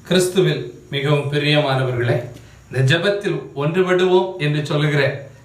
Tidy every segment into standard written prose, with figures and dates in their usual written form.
கிறிஸ்துவில் மிகவும் பிரியமானவர்களே, இந்த ஜெபத்தில் ஒன்றுபடுவோம் என்று சொல்லுகிற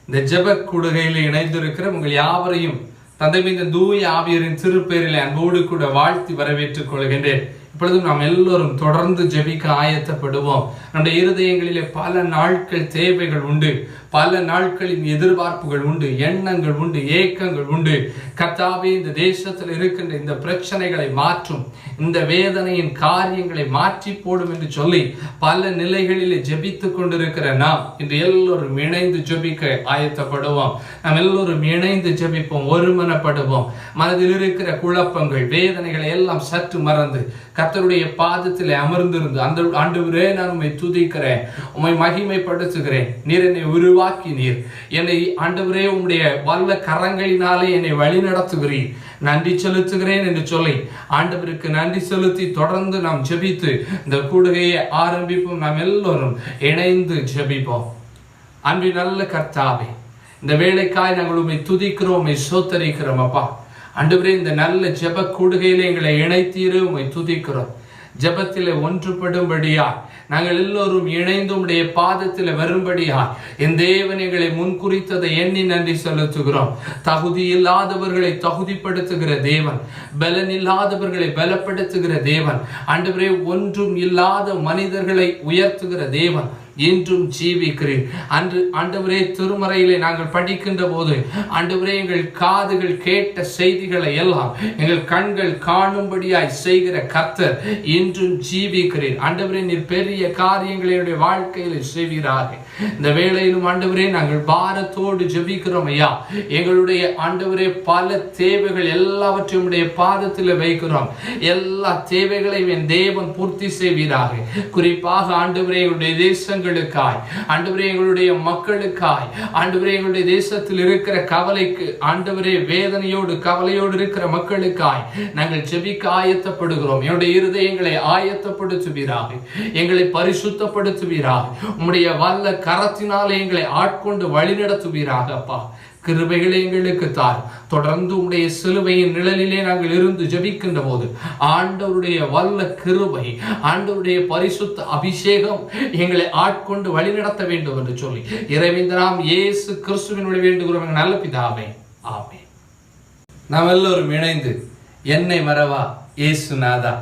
இந்த ஜெப கூடுகையில் இணைந்திருக்கிற உங்கள் யாவரையும் தந்தை மீது தூய ஆவியரின் திருப்பெயரில் அன்போடு கூட வாழ்த்தி வரவேற்றுக் கொள்கின்றேன். இப்பொழுதும் நாம் எல்லோரும் தொடர்ந்து ஜெபிக்க ஆயத்தப்படுவோம். நம்முடைய இருதயங்களிலே பல நாட்கள் தேவைகள் உண்டு, பல நாட்களின் எதிர்பார்ப்புகள் உண்டு, எண்ணங்கள் உண்டு, ஏக்கங்கள் உண்டு. கர்த்தாவே, இந்த தேசத்தில் இருக்கின்ற இந்த பிரச்சனைகளை மாற்றும், இந்த வேதனையின் காரியங்களை மாற்றி போடும் என்று சொல்லி பல நிலைகளிலே ஜெபித்துக் கொண்டிருக்கிற நாம் இன்று எல்லோரும் இணைந்து ஜெபிக்க ஆயத்தப்படுவோம். நாம் எல்லோரும் இணைந்து ஜெபிப்போம், ஒருமனப்படுவோம். மனதில் இருக்கிற குழப்பங்கள், வேதனைகளை எல்லாம் சற்று மறந்து கர்த்தருடைய பாதத்தில் அமர்ந்திருந்து, அந்த ஆண்டவரே, நான் உம்மை துதிக்கிறேன், உம்மை மகிமைப்படுத்துகிறேன். நீர் என்னை உருவாக்கினீர், என்னை ஆண்டவரே உம்முடைய வல்ல கரங்களினாலே என்னை வழி நடத்துகிறீர், நன்றி செலுத்துகிறேன் என்று சொல்லி ஆண்டவருக்கு நன்றி செலுத்தி தொடர்ந்து நாம் ஜெபித்து இந்த கூடுகையை ஆரம்பிப்போம். நாம் எல்லோரும் இணைந்து ஜெபிப்போம். அன்பின் நல்ல கர்த்தாவே, இந்த வேளைக்காய் நாங்கள் உம்மை துதிக்கிறோம், உம்மை ஸ்தோத்தரிக்கிறோம். அப்பா ஆண்டவரே, இந்த நல்ல ஜெப கூடுகையிலே எங்களை இணைத்தீரு, உம்மை துதிக்கிறோம். ஜெபத்திலே ஒன்றுபடும்படியா நாங்கள் எல்லோரும் இணைந்து உம்முடைய பாதத்தில் வரும்படியா என் தேவன் எங்களை முன்குறித்ததை எண்ணி நன்றி செலுத்துகிறோம். தகுதி இல்லாதவர்களை தகுதிப்படுத்துகிற தேவன், பலன் இல்லாதவர்களை பலப்படுத்துகிற தேவன், ஆண்டவரே ஒன்றும் இல்லாத மனிதர்களை உயர்த்துகிற தேவன், இன்றும் ஜீவிக்கிறீர். அன்று ஆண்டவரே திருமறையிலே நாங்கள் படிக்கின்ற போது ஆண்டவரே எங்கள் காதுகள் கேட்ட செய்திகளை எல்லாம் எங்கள் கண்கள் காணும்படியாய் செய்கிற கர்த்தர் இன்றும் ஜீவிக்கிறீர். ஆண்டவரே, நீர் பெரிய காரியங்களை வாழ்க்கையில் செய்வீராக. இந்த வேளையிலும் ஆண்டவரே நாங்கள் பாரத்தோடு ஜெபிக்கிறோம் ஐயா. எங்களுடைய ஆண்டவரே பல தேவைகள் எல்லாவற்றையும் உடைய பாதத்தில் வைக்கிறோம். எல்லா தேவைகளையும் என் தேவன் பூர்த்தி செய்வீராக. குறிப்பாக ஆண்டவரே எங்களுடைய தேசங்களுக்காய், ஆண்டவரே எங்களுடைய மக்களுக்காய், ஆண்டவரே எங்களுடைய தேசத்தில் இருக்கிற கவலைக்கு, ஆண்டவரே வேதனையோடு கவலையோடு இருக்கிற மக்களுக்காய் நாங்கள் ஜெபிக்க ஆயத்தப்படுகிறோம். என்னுடைய இருதயங்களை ஆயத்தப்படுத்துவீராக, எங்களை பரிசுத்தப்படுத்துவீராக, உம்முடைய வல்ல கரத்தினாலே எங்களை ஆட்கொண்டு வழிநடத்துவீராக. அப்பா, கிருபைகளை எங்களுக்கு தார். தொடர்ந்து உடைய சிலுவையின் நிழலிலே நாங்கள் இருந்து ஜெபிக்கின்ற போது ஆண்டவருடைய வல்ல கிருபை, ஆண்டவருடைய பரிசுத்த அபிஷேகம் எங்களை ஆட்கொண்டு வழிநடத்த வேண்டும் என்று சொல்லி இறைவன் நாம் இயேசு கிறிஸ்துவின் வழி வேண்டுகிறோம் நல்ல பிதாவே, ஆமென். நாம் எல்லோரும் இணைந்து என்னை மறவா இயேசுநாதா,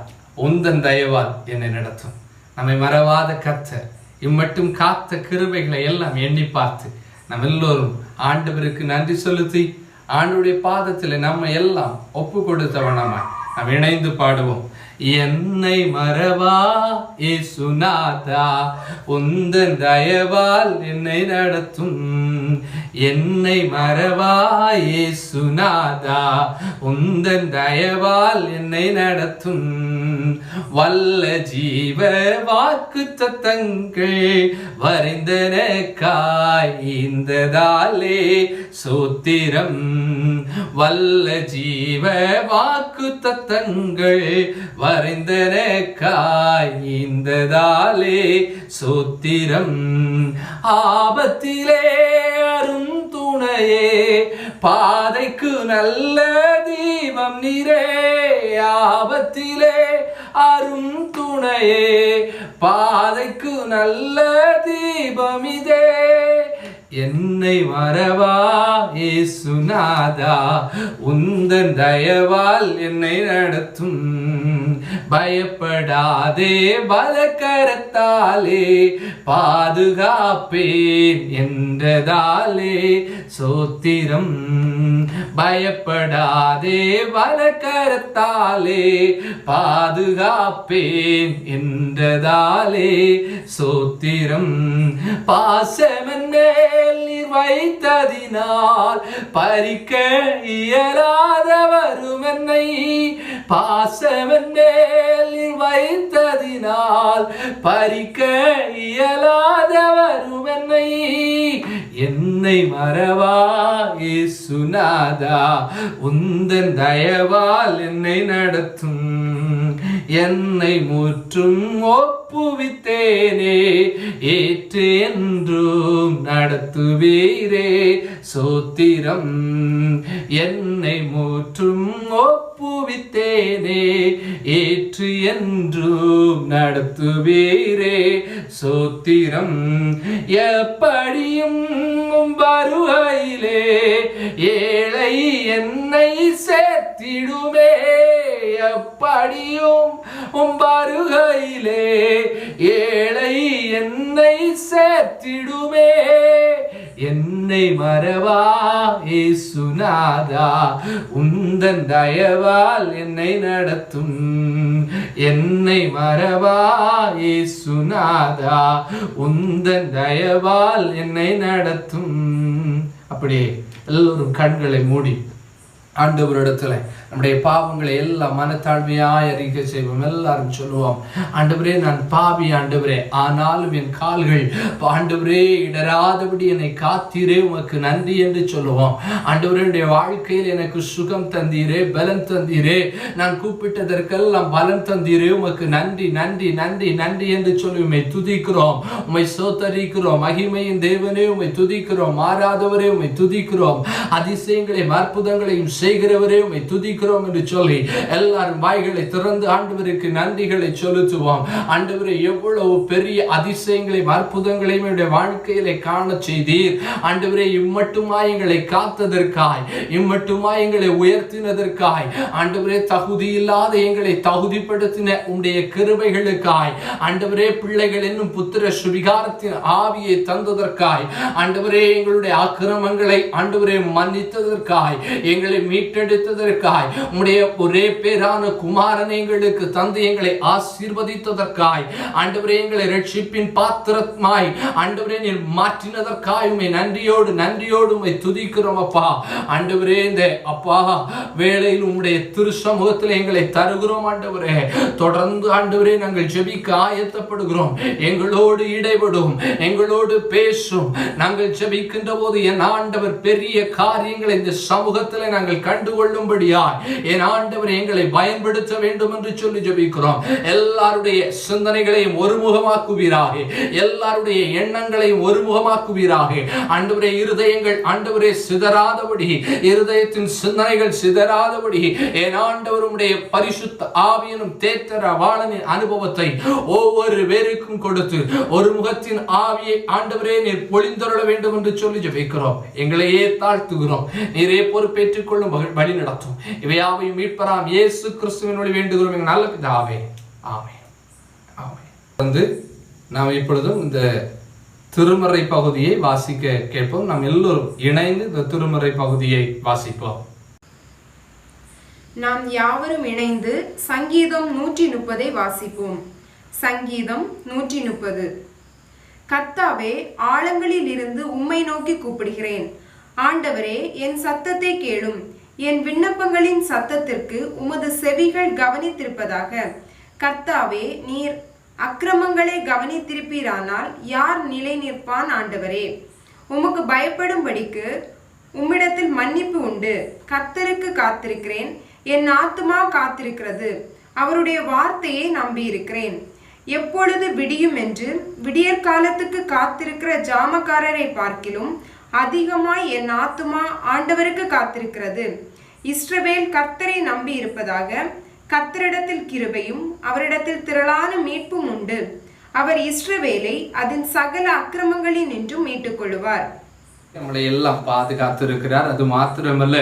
உந்தன் தயவால் என்னை நடத்தும். நம்மை மறவாத கர்த்தர் இம்மட்டும் காத்த கிருபைகளை எல்லாம் எண்ணி பார்த்து நம்ம எல்லோரும் ஆண்டவருக்கு நன்றி செலுத்தி ஆண்டவருடைய பாதத்தில் நம்ம எல்லாம் ஒப்பு கொடுத்தவனமாய் நாம் இணைந்து பாடுவோம். என்னை மறவா இயேசுநாதா, உந்தன் தயவால் என்னை நடத்தும். என்னை மறவா இயேசுநாதா, உந்தன் தயவால் என்னை நடத்தும். வல்ல ஜீவ வாக்கு தத்தங்கள் வரைந்தனக்காய் இந்ததாலே சோத்திரம். வல்ல ஜீவ வாக்கு தத்தங்கள் வரைந்தனக்காய் இந்ததாலே சோத்திரம். ஆபத்திலே அரும் துணையே, பாதைக்கு நல்ல தீபம் நீரே. ஆபத்திலே அரும் துணையே, பாதைக்கு நல்ல தீபம் இதே. என்னை மறவா இயேசுநாதா, உந்தன் தயவால் என்னை நடத்தும். பயப்படாதே, பலக்கரத்தாலே பாதுகாப்பேன் என்றதாலே சோத்திரம். பயப்படாதே, பலக்கரத்தாலே பாதுகாப்பேன் என்றதாலே சோத்திரம். பாசமன் மேல் நீர் வைத்ததினால் பறிக்க இயலாத வரும் என்னை. பாசமன் மேல் நீர் வைத்ததினால் பறிக்க இயலாத வரும் என்னை. என்னை மறவா இயேசுநாதா, உந்தன் தயவால் என்னை நடத்தும். என்னை முற்றும் ஒப்புவித்தேனே, ஏற்று என்றும் நடத்துவீரே சோத்திரம். என்னை முற்றும் ஒப்புவித்தேனே, ஏற்று என்றும் நடத்துவீரே சோத்திரம். எப்படியும் வருகையிலே ஏழை என்னை சேர்த்திடுமே, எப்படியும் வருகையிலே ஏழை என்னை சேர்த்திடுமே. என்னை மறவா இயேசுநாதா, உந்தன் தயவால் என்னை நடத்தும். என்னை மறவா இயேசுநாதா, உந்தன் தயவால் என்னை நடத்தும். அப்படியே எல்லோரும் கண்களை மூடி ஆண்டவரிடத்துல நம்முடைய பாவங்களை எல்லாம் மனத்தாழ்மையாய் அறிக்கை செய்வோம். எல்லாரும் சொல்லுவோம், ஆண்டவரே நான் பாவி ஆண்டவரே, ஆனாலும் என் கால்கள் ஆண்டவரே இடராதபடி என்னை காத்தீரே, உமக்கு நன்றி என்று சொல்லுவோம். ஆண்டவரே என்னுடைய வாழ்க்கையில் எனக்கு சுகம் தந்தீரே, பலன் தந்தீரே, நான் கூப்பிட்டதற்கெல்லாம் பலன் தந்தீரே, உமக்கு நன்றி நன்றி நன்றி நன்றி என்று சொல்லி உம்மை துதிக்கிறோம், உம்மை சோத்தரிக்கிறோம். மகிமையின் தேவனே உம்மை துதிக்கிறோம், மாறாதவரே உம்மை துதிக்கிறோம், அதிசயங்களையும் அற்புதங்களையும் செய்கிறவரே உம்மை துதிக்கிறோம் என்று சொல்லி எல்லாரும் வாய்களை திறந்து ஆண்டவருக்கு நன்றிகளை செலுத்துவோம். ஆண்டவரே எவ்வளவு பெரிய அதிசயங்களையும் அற்புதங்களையும் என்னுடைய வாழ்க்கையிலே காண செய்தீர். ஆண்டவரே இம்மட்டுமாய் எங்களை காத்ததற்காய், இம்மட்டுமாய் எங்களை உயர்த்தினதற்காய், ஆண்டவரே தகுதி இல்லாத எங்களை தகுதிப்படுத்தின உம்முடைய கிருபைகளுக்காய், ஆண்டவரே பிள்ளைகள் என்னும் புத்திர சுவிகாரத்தின் ஆவியை தந்ததற்காய், ஆண்டவரே எங்களுடைய அக்கிரமங்களை ஆண்டவரே மன்னித்ததற்காய், எங்களை மீட்டெடுத்ததற்காய், உம்முடைய ஒரே பேரான குமாரனை எங்களுக்கு தந்து எங்களை ஆசீர்வதித்ததற்காய், ஆண்டவரே எங்களை ரட்சிப்பின் பாத்திரமாய் ஆண்டவரே நீர் மாற்றினதற்காய் உம்மை நன்றியோடு நன்றியோடு உம்மை துதிக்கிறோம் அப்பா. ஆண்டவரே இந்த அப்பா வேளையில் உம்முடைய திரு சமூகத்தில் எங்களை தருகிறோம் ஆண்டவரே. தொடர்ந்து ஆண்டவரே நாங்கள் ஜெபிக்க ஆயத்தப்படுகிறோம். எங்களோடு இடைபடும், எங்களோடு பேசும். நாங்கள் ஜெபிக்கின்ற போது என் ஆண்டவர் பெரிய காரியங்களை இந்த சமூகத்தில் நாங்கள் கண்டுகொள்ளும்படியாய் என் ஆண்டவர் எங்களை பயன்படுத்த வேண்டும் என்று சொல்லி ஜெபிக்கிறோம். எல்லாருடைய சிந்தனைகளையும் ஒருமுகமாக்குவீராக, எல்லாருடைய எண்ணங்களையும் ஒருமுகமாக்குவீராக. ஆண்டவரே இருதயங்கள் ஆண்டவரே சிதறாதபடி, இருதயத்தின் சிந்தனைகள் சிதறாதபடி என் ஆண்டவர் உம்முடைய பரிசுத்த ஆவியனும் தேற்றர வாளனின் அனுபவத்தை ஒவ்வொரு பேருக்கும் கொடுத்து ஒரு முகத்தின் ஆவியை ஆண்டவரே நீர் பொழிந்தருள வேண்டும் என்று சொல்லி ஜெபிக்கிறோம். எங்களையே தாழ்த்துகிறோம், நீரே பொறுப்பேற்றுக் கொள்ளும் வழி நடத்தும். இவையாவையும் மீட்பராம் இயேசு கிறிஸ்துவின் வழி வேண்டுகிறோம் எங்கள் நல்ல பிதாவே, ஆமென் ஆமென். நாம் இப்பொழுதும் இந்த திருமறை பகுதியை வாசிக்க கேட்போம். நாம் எல்லோரும் இணைந்து இந்த திருமறை பகுதியை வாசிப்போம். நாம் யாவரும் இணைந்து சங்கீதம் 130 வாசிப்போம். சங்கீதம் 130. கர்த்தாவே, ஆழங்களில் இருந்து உம்மை நோக்கி கூப்பிடுகிறேன். ஆண்டவரே, என் சத்தத்தை கேளும். என் விண்ணப்பங்களின் சத்தத்திற்கு உமது செவிகள் கவனித்திருப்பதாக. கர்த்தாவே, நீர் அக்கிரமங்களை கவனித்திருப்பீரானால் யார் நிலை நிற்பான்? ஆண்டவரே, உமக்கு பயப்படும்படிக்கு உம்மிடத்தில் மன்னிப்பு உண்டு. கர்த்தருக்கு காத்திருக்கிறேன், என் ஆத்துமா காத்திருக்கிறது. அவருடைய வார்த்தையை நம்பியிருக்கிறேன். எப்பொழுது விடியும் என்று விடியற்காலத்துக்கு காத்திருக்கிற ஜாமக்காரரை பார்க்கிலும் அதிகமாய் என் ஆத்துமா ஆண்டவருக்கு காத்திருக்கிறது. இஸ்ரவேல் கர்த்தரை நம்பி இருப்பதாக. கர்த்தரிடத்தில் கிருபையும் அவரிடத்தில் திரளான மீட்பும் உண்டு. அவர் இஸ்ரவேலை அதன் சகல அக்கிரமங்களில் நின்றும் மீட்டுக் கொள்ளுவார். நம்மளை எல்லாம் பாதுகாத்து இருக்கிறார். அது மாத்திரமல்ல,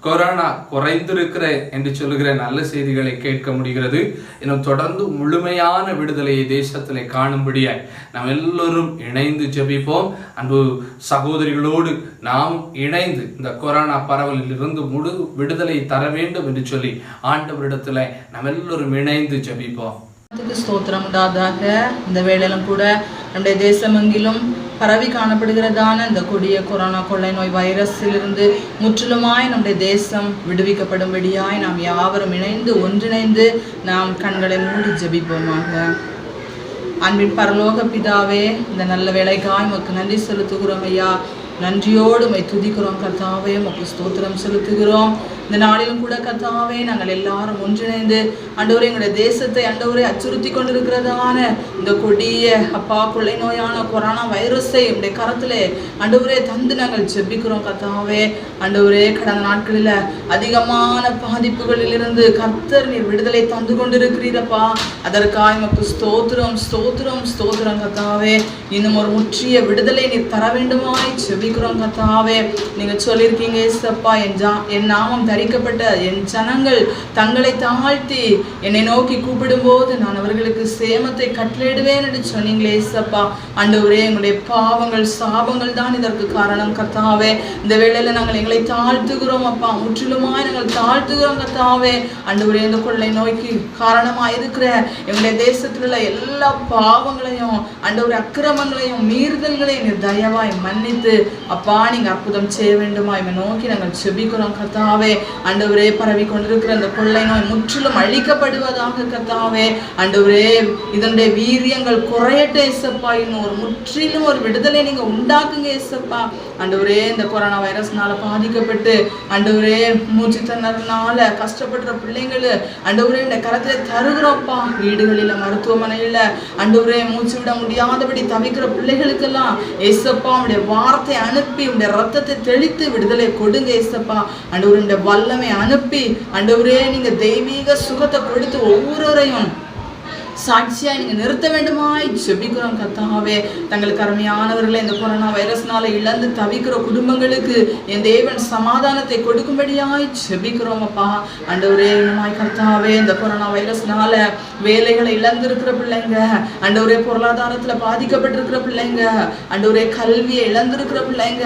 கொரோனா குறைந்திருக்கிற என்று சொல்லுகிற நல்ல செய்திகளை கேட்க முடிகிறது. இன்னும் தொடர்ந்து முழுமையான விடுதலையை தேசத்திலே காணும்படியாய் நாம் எல்லோரும் இணைந்து ஜெபிப்போம். அன்பு சகோதரிகளோடு நாம் இணைந்து இந்த கொரோனா பரவலில் இருந்து முழு விடுதலை தர வேண்டும் என்று சொல்லி ஆண்டவரிடத்துல நாம் எல்லோரும் இணைந்து ஜெபிப்போம். ஸ்தோத்திரம் உண்டாதாக. இந்த வேளையிலும் கூட நம்முடைய தேசமெங்கிலும் பரவி காணப்படுகிறதான இந்த கொடிய கொரோனா கொள்ளை நோய் வைரஸிலிருந்து முற்றிலுமாய் நம்முடைய தேசம் விடுவிக்கப்படும்படியாய் நாம் யாவரும் இணைந்து ஒன்றிணைந்து நாம் கண்களை மூடி ஜெபிப்போமாக. அன்பின் பரலோக பிதாவே, இந்த நல்ல வேலைக்காய் உமக்கு நன்றி செலுத்துகிறோம் ஐயா. நன்றியோடு உம்மை துதிக்கிறோம் கர்த்தாவே, உமக்கு ஸ்தோத்திரம் செலுத்துகிறோம். இந்த நாளிலும் கூட கர்த்தாவே நாங்கள் எல்லாரும் ஒன்றிணைந்து ஆண்டவரே எங்களுடைய தேசத்தை ஆண்டவரே அச்சுறுத்தி கொண்டிருக்கிறதான இந்த கொடிய அப்பா கொள்ளை நோயான கொரோனா வைரஸை உடைய கரத்திலே ஆண்டவரே தந்து நாங்கள் ஜெபிக்கிறோம் கர்த்தாவே. ஆண்டவரே கடந்த நாட்களில் அதிகமான பாதிப்புகளில் இருந்து கர்த்தர் நீர் விடுதலை தந்து கொண்டிருக்கிறீரப்பா. அதற்காக எமக்கு ஸ்தோத்திரம் ஸ்தோத்திரம் ஸ்தோத்திரம் கர்த்தாவே. இன்னும் ஒரு முற்றிய விடுதலை நீர் தர வேண்டுமாய் ஜெபிக்கிறோம் கர்த்தாவே. நீங்க சொல்லியிருக்கீங்க ஏசப்பா, என் நாமம் தரிக்கப்பட்ட என் ஜனங்கள் தங்களை தாழ்த்தி என்னை நோக்கி கூப்பிடும் போது நான் அவர்களுக்கு சேமத்தை கட்டளையிடுவேன் என்று சொன்னீங்களே ஏசப்பா. ஆண்டவரே எங்களுடைய பாவங்கள் சாபங்கள் தான் இதற்கு காரணம் கர்த்தாவே. இந்த வேளையில நாங்கள் எங்களை தாழ்த்துகிறோம் அப்பா, முற்றிலுமாய் நாங்கள் தாழ்த்துகிறோம் கர்த்தாவே. ஆண்டவரே இந்த கொள்ளை நோய்க்கு காரணமா இருக்கிற எங்களுடைய தேசத்தில் உள்ள எல்லா பாவங்களையும் ஆண்டவரே அக்கிரமங்களையும் மீறுதல்களையும் நீர் தயவாய் மன்னித்து அப்பா நீங்க அற்புதம் செய்ய வேண்டுமா இவன் நோக்கி நாங்கள் செபிக்கிறோம் கர்த்தாவே. ஆண்டவரே பரவி கொண்டிருக்கிற அந்த கொள்ளை நோய் முற்றிலும் அழிக்கப்படுவதாக கர்த்தாவே. ஆண்டவரே இதனுடைய வீரியங்கள் குறையட்டும் ஏசப்பா. இன்னும் ஒரு முற்றிலும் ஒரு விடுதலை நீங்க உண்டாக்குங்க ஏசப்பா. ஆண்டவரே இந்த கொரோனா வைரஸ்னால பாதிக்கப்பட்டு ஆண்டவரே மூச்சு திணறனால கஷ்டப்படுற பிள்ளைங்களு ஆண்டவரே இந்த கரத்துல தருகிறோம்ப்பா. வீடுகளில மருத்துவமனையில ஆண்டவரே மூச்சு விட முடியாதபடி தவிக்கிற பிள்ளைகளுக்கெல்லாம் ஏசப்பா உடைய வார்த்தை அனுப்பி உடைய ரத்தத்தை தெளித்து விடுதலை கொடுங்க ஏசப்பா. ஆண்டவரே இந்த வல்லமை அனுப்பி ஆண்டவரே நீங்க தெய்வீக சுகத்தை கொடுத்து ஒவ்வொருவரையும் சாட்சியா நீங்க நிறுத்த வேண்டுமாய் ஜெபிக்கிறோம் கர்த்தாவே. தங்களுக்கு அருமையானவர்களை இந்த கொரோனா வைரஸ்னால இழந்து தவிக்கிற குடும்பங்களுக்கு என் தேவன் சமாதானத்தை கொடுக்கும்படியாய் ஜெபிக்கிறோம் அப்பா. ஆண்டவரே இன்னுமாய் கர்த்தாவே இந்த கொரோனா வைரஸ்னால வேலைகளை இழந்திருக்கிற பிள்ளைங்க, ஆண்டவரே பொருளாதாரத்துல பாதிக்கப்பட்டிருக்கிற பிள்ளைங்க, ஆண்டவரே கல்வியை இழந்திருக்கிற பிள்ளைங்க,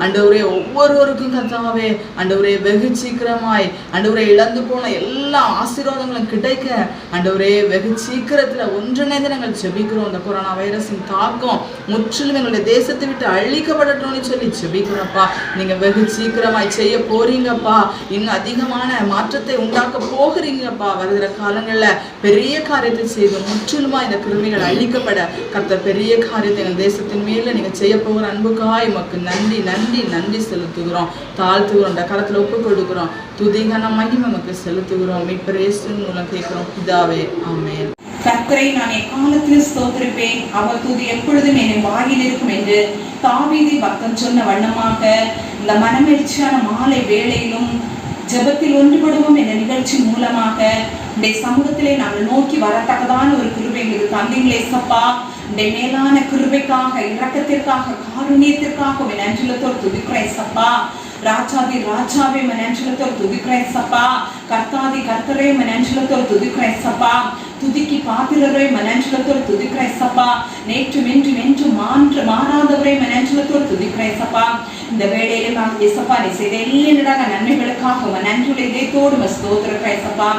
ஆண்டவரே ஒவ்வொருவருக்கும் கர்த்தாவே ஆண்டவரே வெகு சீக்கிரமாய் ஆண்டவரே இழந்து போன எல்லா ஆசீர்வாதங்களும் கிடைக்க ஆண்டவரே வெகு சீக்கிரம் ஒன்றிணைந்து நாங்கள் ஜெபிக்கிறோம். இந்த கொரோனா வைரஸின் தாக்கம் முற்றிலும் எங்களுடைய தேசத்தை விட்டு அழிக்கப்படட்டும்னு சொல்லி ஜெபிக்கிறோம்ப்பா. நீங்க வெகு சீக்கிரமாய் செய்ய போறீங்கப்பா. இன்னும் அதிகமான மாற்றத்தை உண்டாக்க போகிறீங்கப்பா. வருகிற காலங்கள்ல பெரிய காரியத்தை செய்து முற்றிலுமா இந்த கிருமிகள் அழிக்கப்பட கர்த்தர் பெரிய காரியத்தை எங்கள் தேசத்தின் மேல நீங்க செய்ய போகிற அன்புக்காய் உமக்கு நன்றி நன்றி நன்றி செலுத்துகிறோம், தாழ்த்துகிறோம், இந்த கரத்துல ஒப்பு கொடுக்கிறோம். துதிகன மகிமை நமக்கு செலுத்துகிறோம். மீட்பர் இயேசுவின் மூலம் கேட்கிறோம் பிதாவே, ஆமென். கர்த்தரை நான் எக்காலத்தில் ஸ்தோத்திரிப்பேன், அவர் துதி எப்பொழுதும் என்னை வாயில் இருக்கும் என்று தாவீது பக்தன் சொன்ன வண்ணமாக இந்த மனமெழுச்சியான மாலை வேளையிலும் ஜெபத்தில் ஒன்றுபடுவோம் என்ற நிகழ்ச்சி மூலமாக இந்த சமூகத்திலே நாங்கள் நோக்கி வரத்தக்கதான ஒரு கிருபை எங்களுக்கு தந்தீங்களே சப்பா. இந்த மேலான கிருபைக்காக, இரக்கத்திற்காக, காருண்யத்திற்காக நன்றிலத்தோடு துதிக்கிறேன் சப்பா. ராஜாதி ராஜாவே மனஞ்சலத்தோடு துதிக்கிறேன் சப்பா. கர்த்தாதி கர்த்தரே மனஞ்சலத்தோடு துதிக்கிறேன் சப்பா. துதிக்கு பாத்திரரை மனஞ்சலத்தோடு துதிக்கிறேன் சப்பா. நேற்று மென்று மாறாதவரை மனஞ்சலத்தோடு துதிக்கிறேன் சப்பா. இந்த வேளையில நான் ஏசப்பா நீ செய்த எல்லா நன்மைகளுக்காக நன்றியுள்ள இதயத்தோடு ஸ்தோத்திரிக்கிறேன் சப்பா.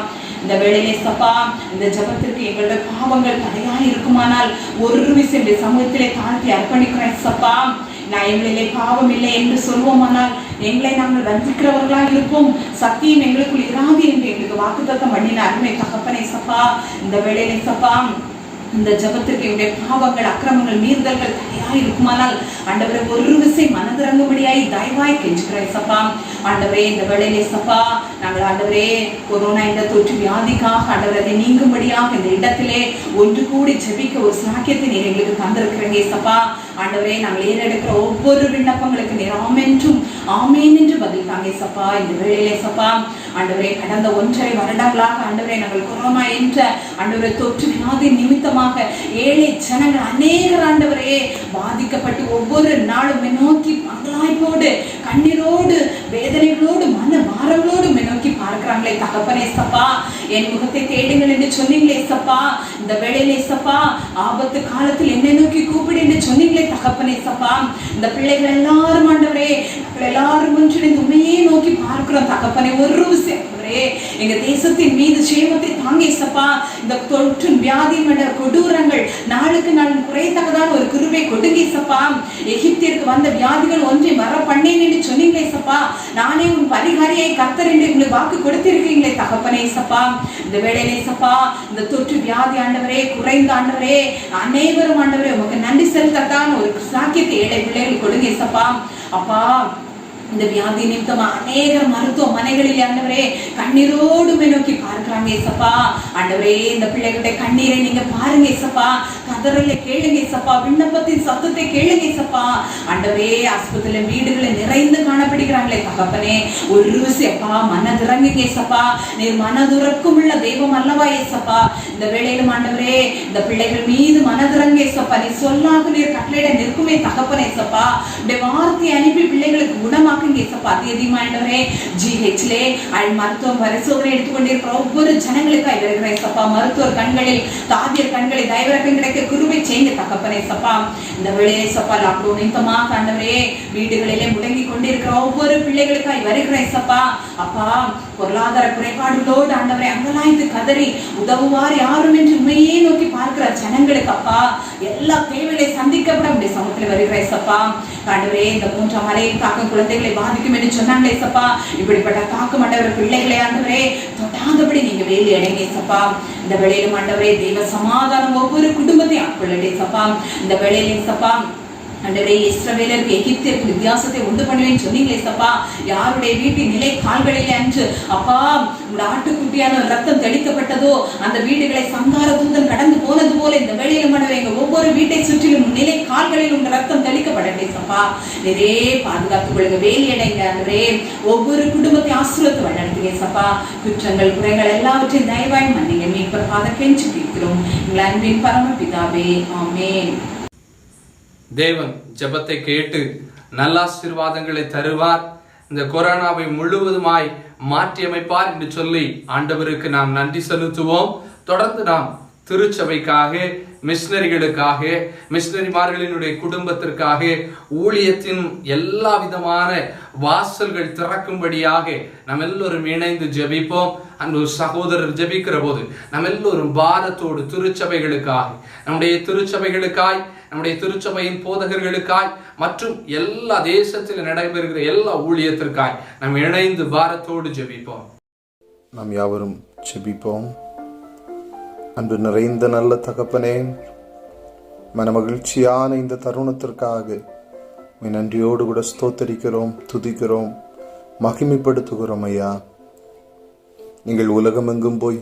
இந்த வேளையிலே சப்பா இந்த ஜபத்திற்கு எங்களுடைய பாவங்கள் தடையாக இருக்குமானால் ஒரு விசை சமூகத்திலே தாழ்த்தி அர்ப்பணிக்கிறேன் சப்பா. நான் எங்களிலே பாவம் இல்லை என்று சொல்வோமானால் எங்களை நாங்கள் வஞ்சிக்கிறவர்களாக இருப்போம். சத்தியம் எங்களுக்குள் இராது என்று எங்களுக்கு வாக்குத்தத்தம் பண்ணின அருமை தகப்பனே சப்பா. இந்த வேளையிலே சப்பா இந்த ஜபத்திற்கு என்னுடைய பாவங்கள் அக்கிரமங்கள் மீறுதல்கள் தடையாக இருக்குமானால் ஆண்டவரை ஒரு விசை மனதிறங்கும்படியாய் தயவாய் கெஞ்சுக்கிறேன் சப்பா. ஆண்டவரே இந்த வேளையிலே சப்பா நாங்கள் ஆண்டவரே கொரோனா இந்த தொற்று வியாதிக்காக ஆண்டவரை நீங்கும்படியாக இந்த இடத்திலே ஒன்று கூடி ஜெபிக்க ஒரு சாக்கியத்தை நீர் எங்களுக்கு தந்திருக்கிறீங்க சப்பா. ஆண்டவரே நாங்கள் ஏறெடுக்கிற ஒவ்வொரு விண்ணப்பங்களுக்கு நீர் ஆமென்றும் ஆமேன் என்று பதில் தாங்க சப்பா. இந்த வேளையிலே சப்பா ஆண்டவரே கடந்த 1.5 வருடங்களாக ஆண்டவரே நாங்கள் கொரோனா என்ற ஆண்டவரை தொற்று வியாதி நிமித்தமாக ஏழை ஜனங்கள் அநேகர் ஆண்டவரே பாதிக்கப்பட்டு ஒவ்வொரு நாளும் நோக்கி மங்களாய்ப்போடு கண்ணீரோடு வேதனைகளோடு மன பாரங்களோடு நோக்கி பார்க்கிறாங்களே தகப்பனே சப்பா. என் முகத்தை தேடுங்கள் என்று சொன்னீங்களே சப்பா. இந்த வேளையிலே சப்பா ஆபத்து காலத்தில் என்னை நோக்கி கூப்பிடு என்று சொன்னீங்களே தகப்பனே சப்பா. இந்த பிள்ளைகள் எல்லாரும் ஆண்டவரே எல்லாரும் ஒன்றிணைந்து உண்மையே நோக்கி பார்க்கிறோம் தகப்பனே. ஒரு விஷயம் எங்க தேசத்தின் மீது சேமத்தை தாங்க சப்பா. இந்த தொற்று வியாதி என்ற கொடூரங்கள் நாளுக்கு நாள் குறையத்தக்கதான ஒரு கிருபை கொடுங்க சப்பா. எகிப்திற்கு வந்த வியாதிகள் ஒன்றை வர பண்ணேன் என்று சொன்னீங்களே சப்பா. நானே உன் பரிகாரியை கர்த்தர் என்று உங்களுக்கு வாக்கு கொடுத்திருக்கீங்களே தகப்பனே சப்பா. இந்த வேளையிலே சப்பா இந்த தொற்று வியாதி ஆண்டவரே குறைந்த ஆண்டவரே அனைவரும் ஆண்டவரே உமக்கு நன்றி செலுத்தத்தான் ஒரு சாக்கியத்தை ஏழை பிள்ளைகள் கொடுங்க சப்பா. அப்பா இந்த வியாதி நிமித்தமா அநேக மருத்துவமனைகளில் ஆண்டவரே கண்ணீரோடு நோக்கி பார்க்கிறாங்க ஏசப்பா. ஆண்டவரே இந்த பிள்ளைகளுடைய கண்ணீரை நீங்க பாருங்க ஏசப்பா. கதறலை கேளுங்க ஏசப்பா. விண்ணப்பத்தின் சத்தத்தை கேளுங்க ஏசப்பா. ஆண்டவரே ஆஸ்பத்திரியில வீடுகளை நிறைந்து காணப்படுகிறாங்களே தகப்பனே, ஒரு அப்பா மனதிறங்குங்க ஏசப்பா. நீர் மனதுறக்கும் உள்ள தெய்வம் அல்லவா ஏசப்பா. இந்த வேளையிலும் ஆண்டவரே இந்த பிள்ளைகள் மீது மனதிறங்க ஏசப்பா. நீ சொல்லாக நீர் கட்டளையிட நிற்குமே தகப்பனே ஏசப்பா. இந்த வார்த்தையை அனுப்பி பிள்ளைகளுக்கு குணமாக்குங்க ஏசப்பா. அதிகமாண்டவரே ஜிஹெச்லே மருத்துவம் பரிசோதனை எடுத்துக்கொண்டிருக்கிற ஒவ்வொரு ஜனங்களுக்காக வருகிற ஏசப்பா. மருத்துவர் கண்களில் தாதியர் கண்களை தயவிறக்கம் கிடைக்க குருவை செய்யுங்க தகப்பனே ஏசப்பா. இந்த வேளையிலே ஏசப்பா லாக்டவுன் நிமித்தமாக ஆண்டவரே வீடுகளிலே முடங்கி கொண்டிருக்கிற ஒவ்வொரு பிள்ளைகளுக்காக வருகிற ஏசப்பா. அப்பா பொருளாதார குறைபாடுகளோடு ஆண்டவரே அங்கலாய்ந்து கதறி உதவுவார் யாரும் என்று உண்மையே நோக்கி பார்க்கிற ஜனங்களுக்கு அப்பா எல்லா தேவைகளை சந்திக்கப்பட உடைய சமூகத்தில் வருகிற ஏசப்பா. ஆண்டவரே இந்த 3ஆம் அலையின் தாக்கம் குழந்தைகளை பாதிக்கும் என்று சொன்னாங்களே ஏசப்பா. இப்படிப்பட்ட தாக்கம் ஆண்டவர் பிள்ளைகளை ஆண்டவரே தொடாதபடி நீங்க வேலி அடைங்க ஏசப்பா. இந்த வேளையிலும் ஆண்டவரே தெய்வ சமாதானம் ஒவ்வொரு குடும்பத்தையும் ஆட்கொள்ளடே ஏசப்பா. இந்த வேளையில ஏசப்பா ஆண்டவரே இஸ்ரவேலருக்கு எகிப்தியருக்கு வித்தியாசத்தை உண்டு பண்ணுவேன்னு சொன்னீங்களே ஏசப்பா. யாருடைய வீட்டின் நிலை கால்களிலே அன்று அப்பா உங்க ஆட்டுக்குட்டியான ரத்தம் தெளிக்கப்பட்டதோ அந்த வீடுகளை சங்கார தூதன் கடந்து போனது போல இந்த வேளையிலும் ஆண்டவரே ஒவ்வொரு வீட்டை சுற்றிலும் நிலை கால்களில் உங்க ரத்தம் தெளிக்கப்படட்டே ஏசப்பா. நிறைய பாதுகாத்துக் கொள்ளுங்க, வேலி அடைங்க ஆண்டவரே. ஒவ்வொரு குடும்பத்தை ஆசீர்வதித்து வழிநடத்துங்க ஏசப்பா. குற்றங்கள் குறைகள் எல்லாவற்றையும் தயவாய் மன்னிங்க. மீட்பர் பாதம் கெஞ்சி கேட்கிறோம் எங்கள் அன்பின் பரமபிதாவே, ஆமென். தேவன் ஜெபத்தை கேட்டு நல்ல ஆசீர்வாதங்களை தருவார். இந்த கொரோனாவை முழுவதுமாய் மாற்றி அமைப்பார் என்று சொல்லி ஆண்டவருக்கு நாம் நன்றி செலுத்துவோம். தொடர்ந்து நாம் திருச்சபைக்காக, மிஷனரிகளுக்காக, மிஷனரிமார்களினுடைய குடும்பத்திற்காக, ஊழியத்தின் எல்லா விதமான வாசல்கள் திறக்கும்படியாக நாம் எல்லோரும் இணைந்து ஜெபிப்போம். அன்று சகோதரர் ஜெபிக்கிற போது நாம் எல்லோரும் பாரத்தோடு திருச்சபைகளுக்காக, நம்முடைய திருச்சபைகளுக்காய், நம்முடைய திருச்சபையின் போதகர்களுக்காய் மற்றும் எல்லா தேசத்தில் நடைபெறுகிற எல்லா ஊழியத்திற்காய் நாம் இணைந்து பாரத்தோடு ஜெபிப்போம். நாம் யாவரும் ஜெபிப்போம். அன்பு நிறைந்த நல்ல தகப்பனே, மனமகிழ்ச்சியான இந்த தருணத்திற்காக நன்றியோடு கூட ஸ்தோத்தரிக்கிறோம், துதிக்கிறோம், மகிமைப்படுத்துகிறோம். ஐயா, நீங்கள் உலகமெங்கும் போய்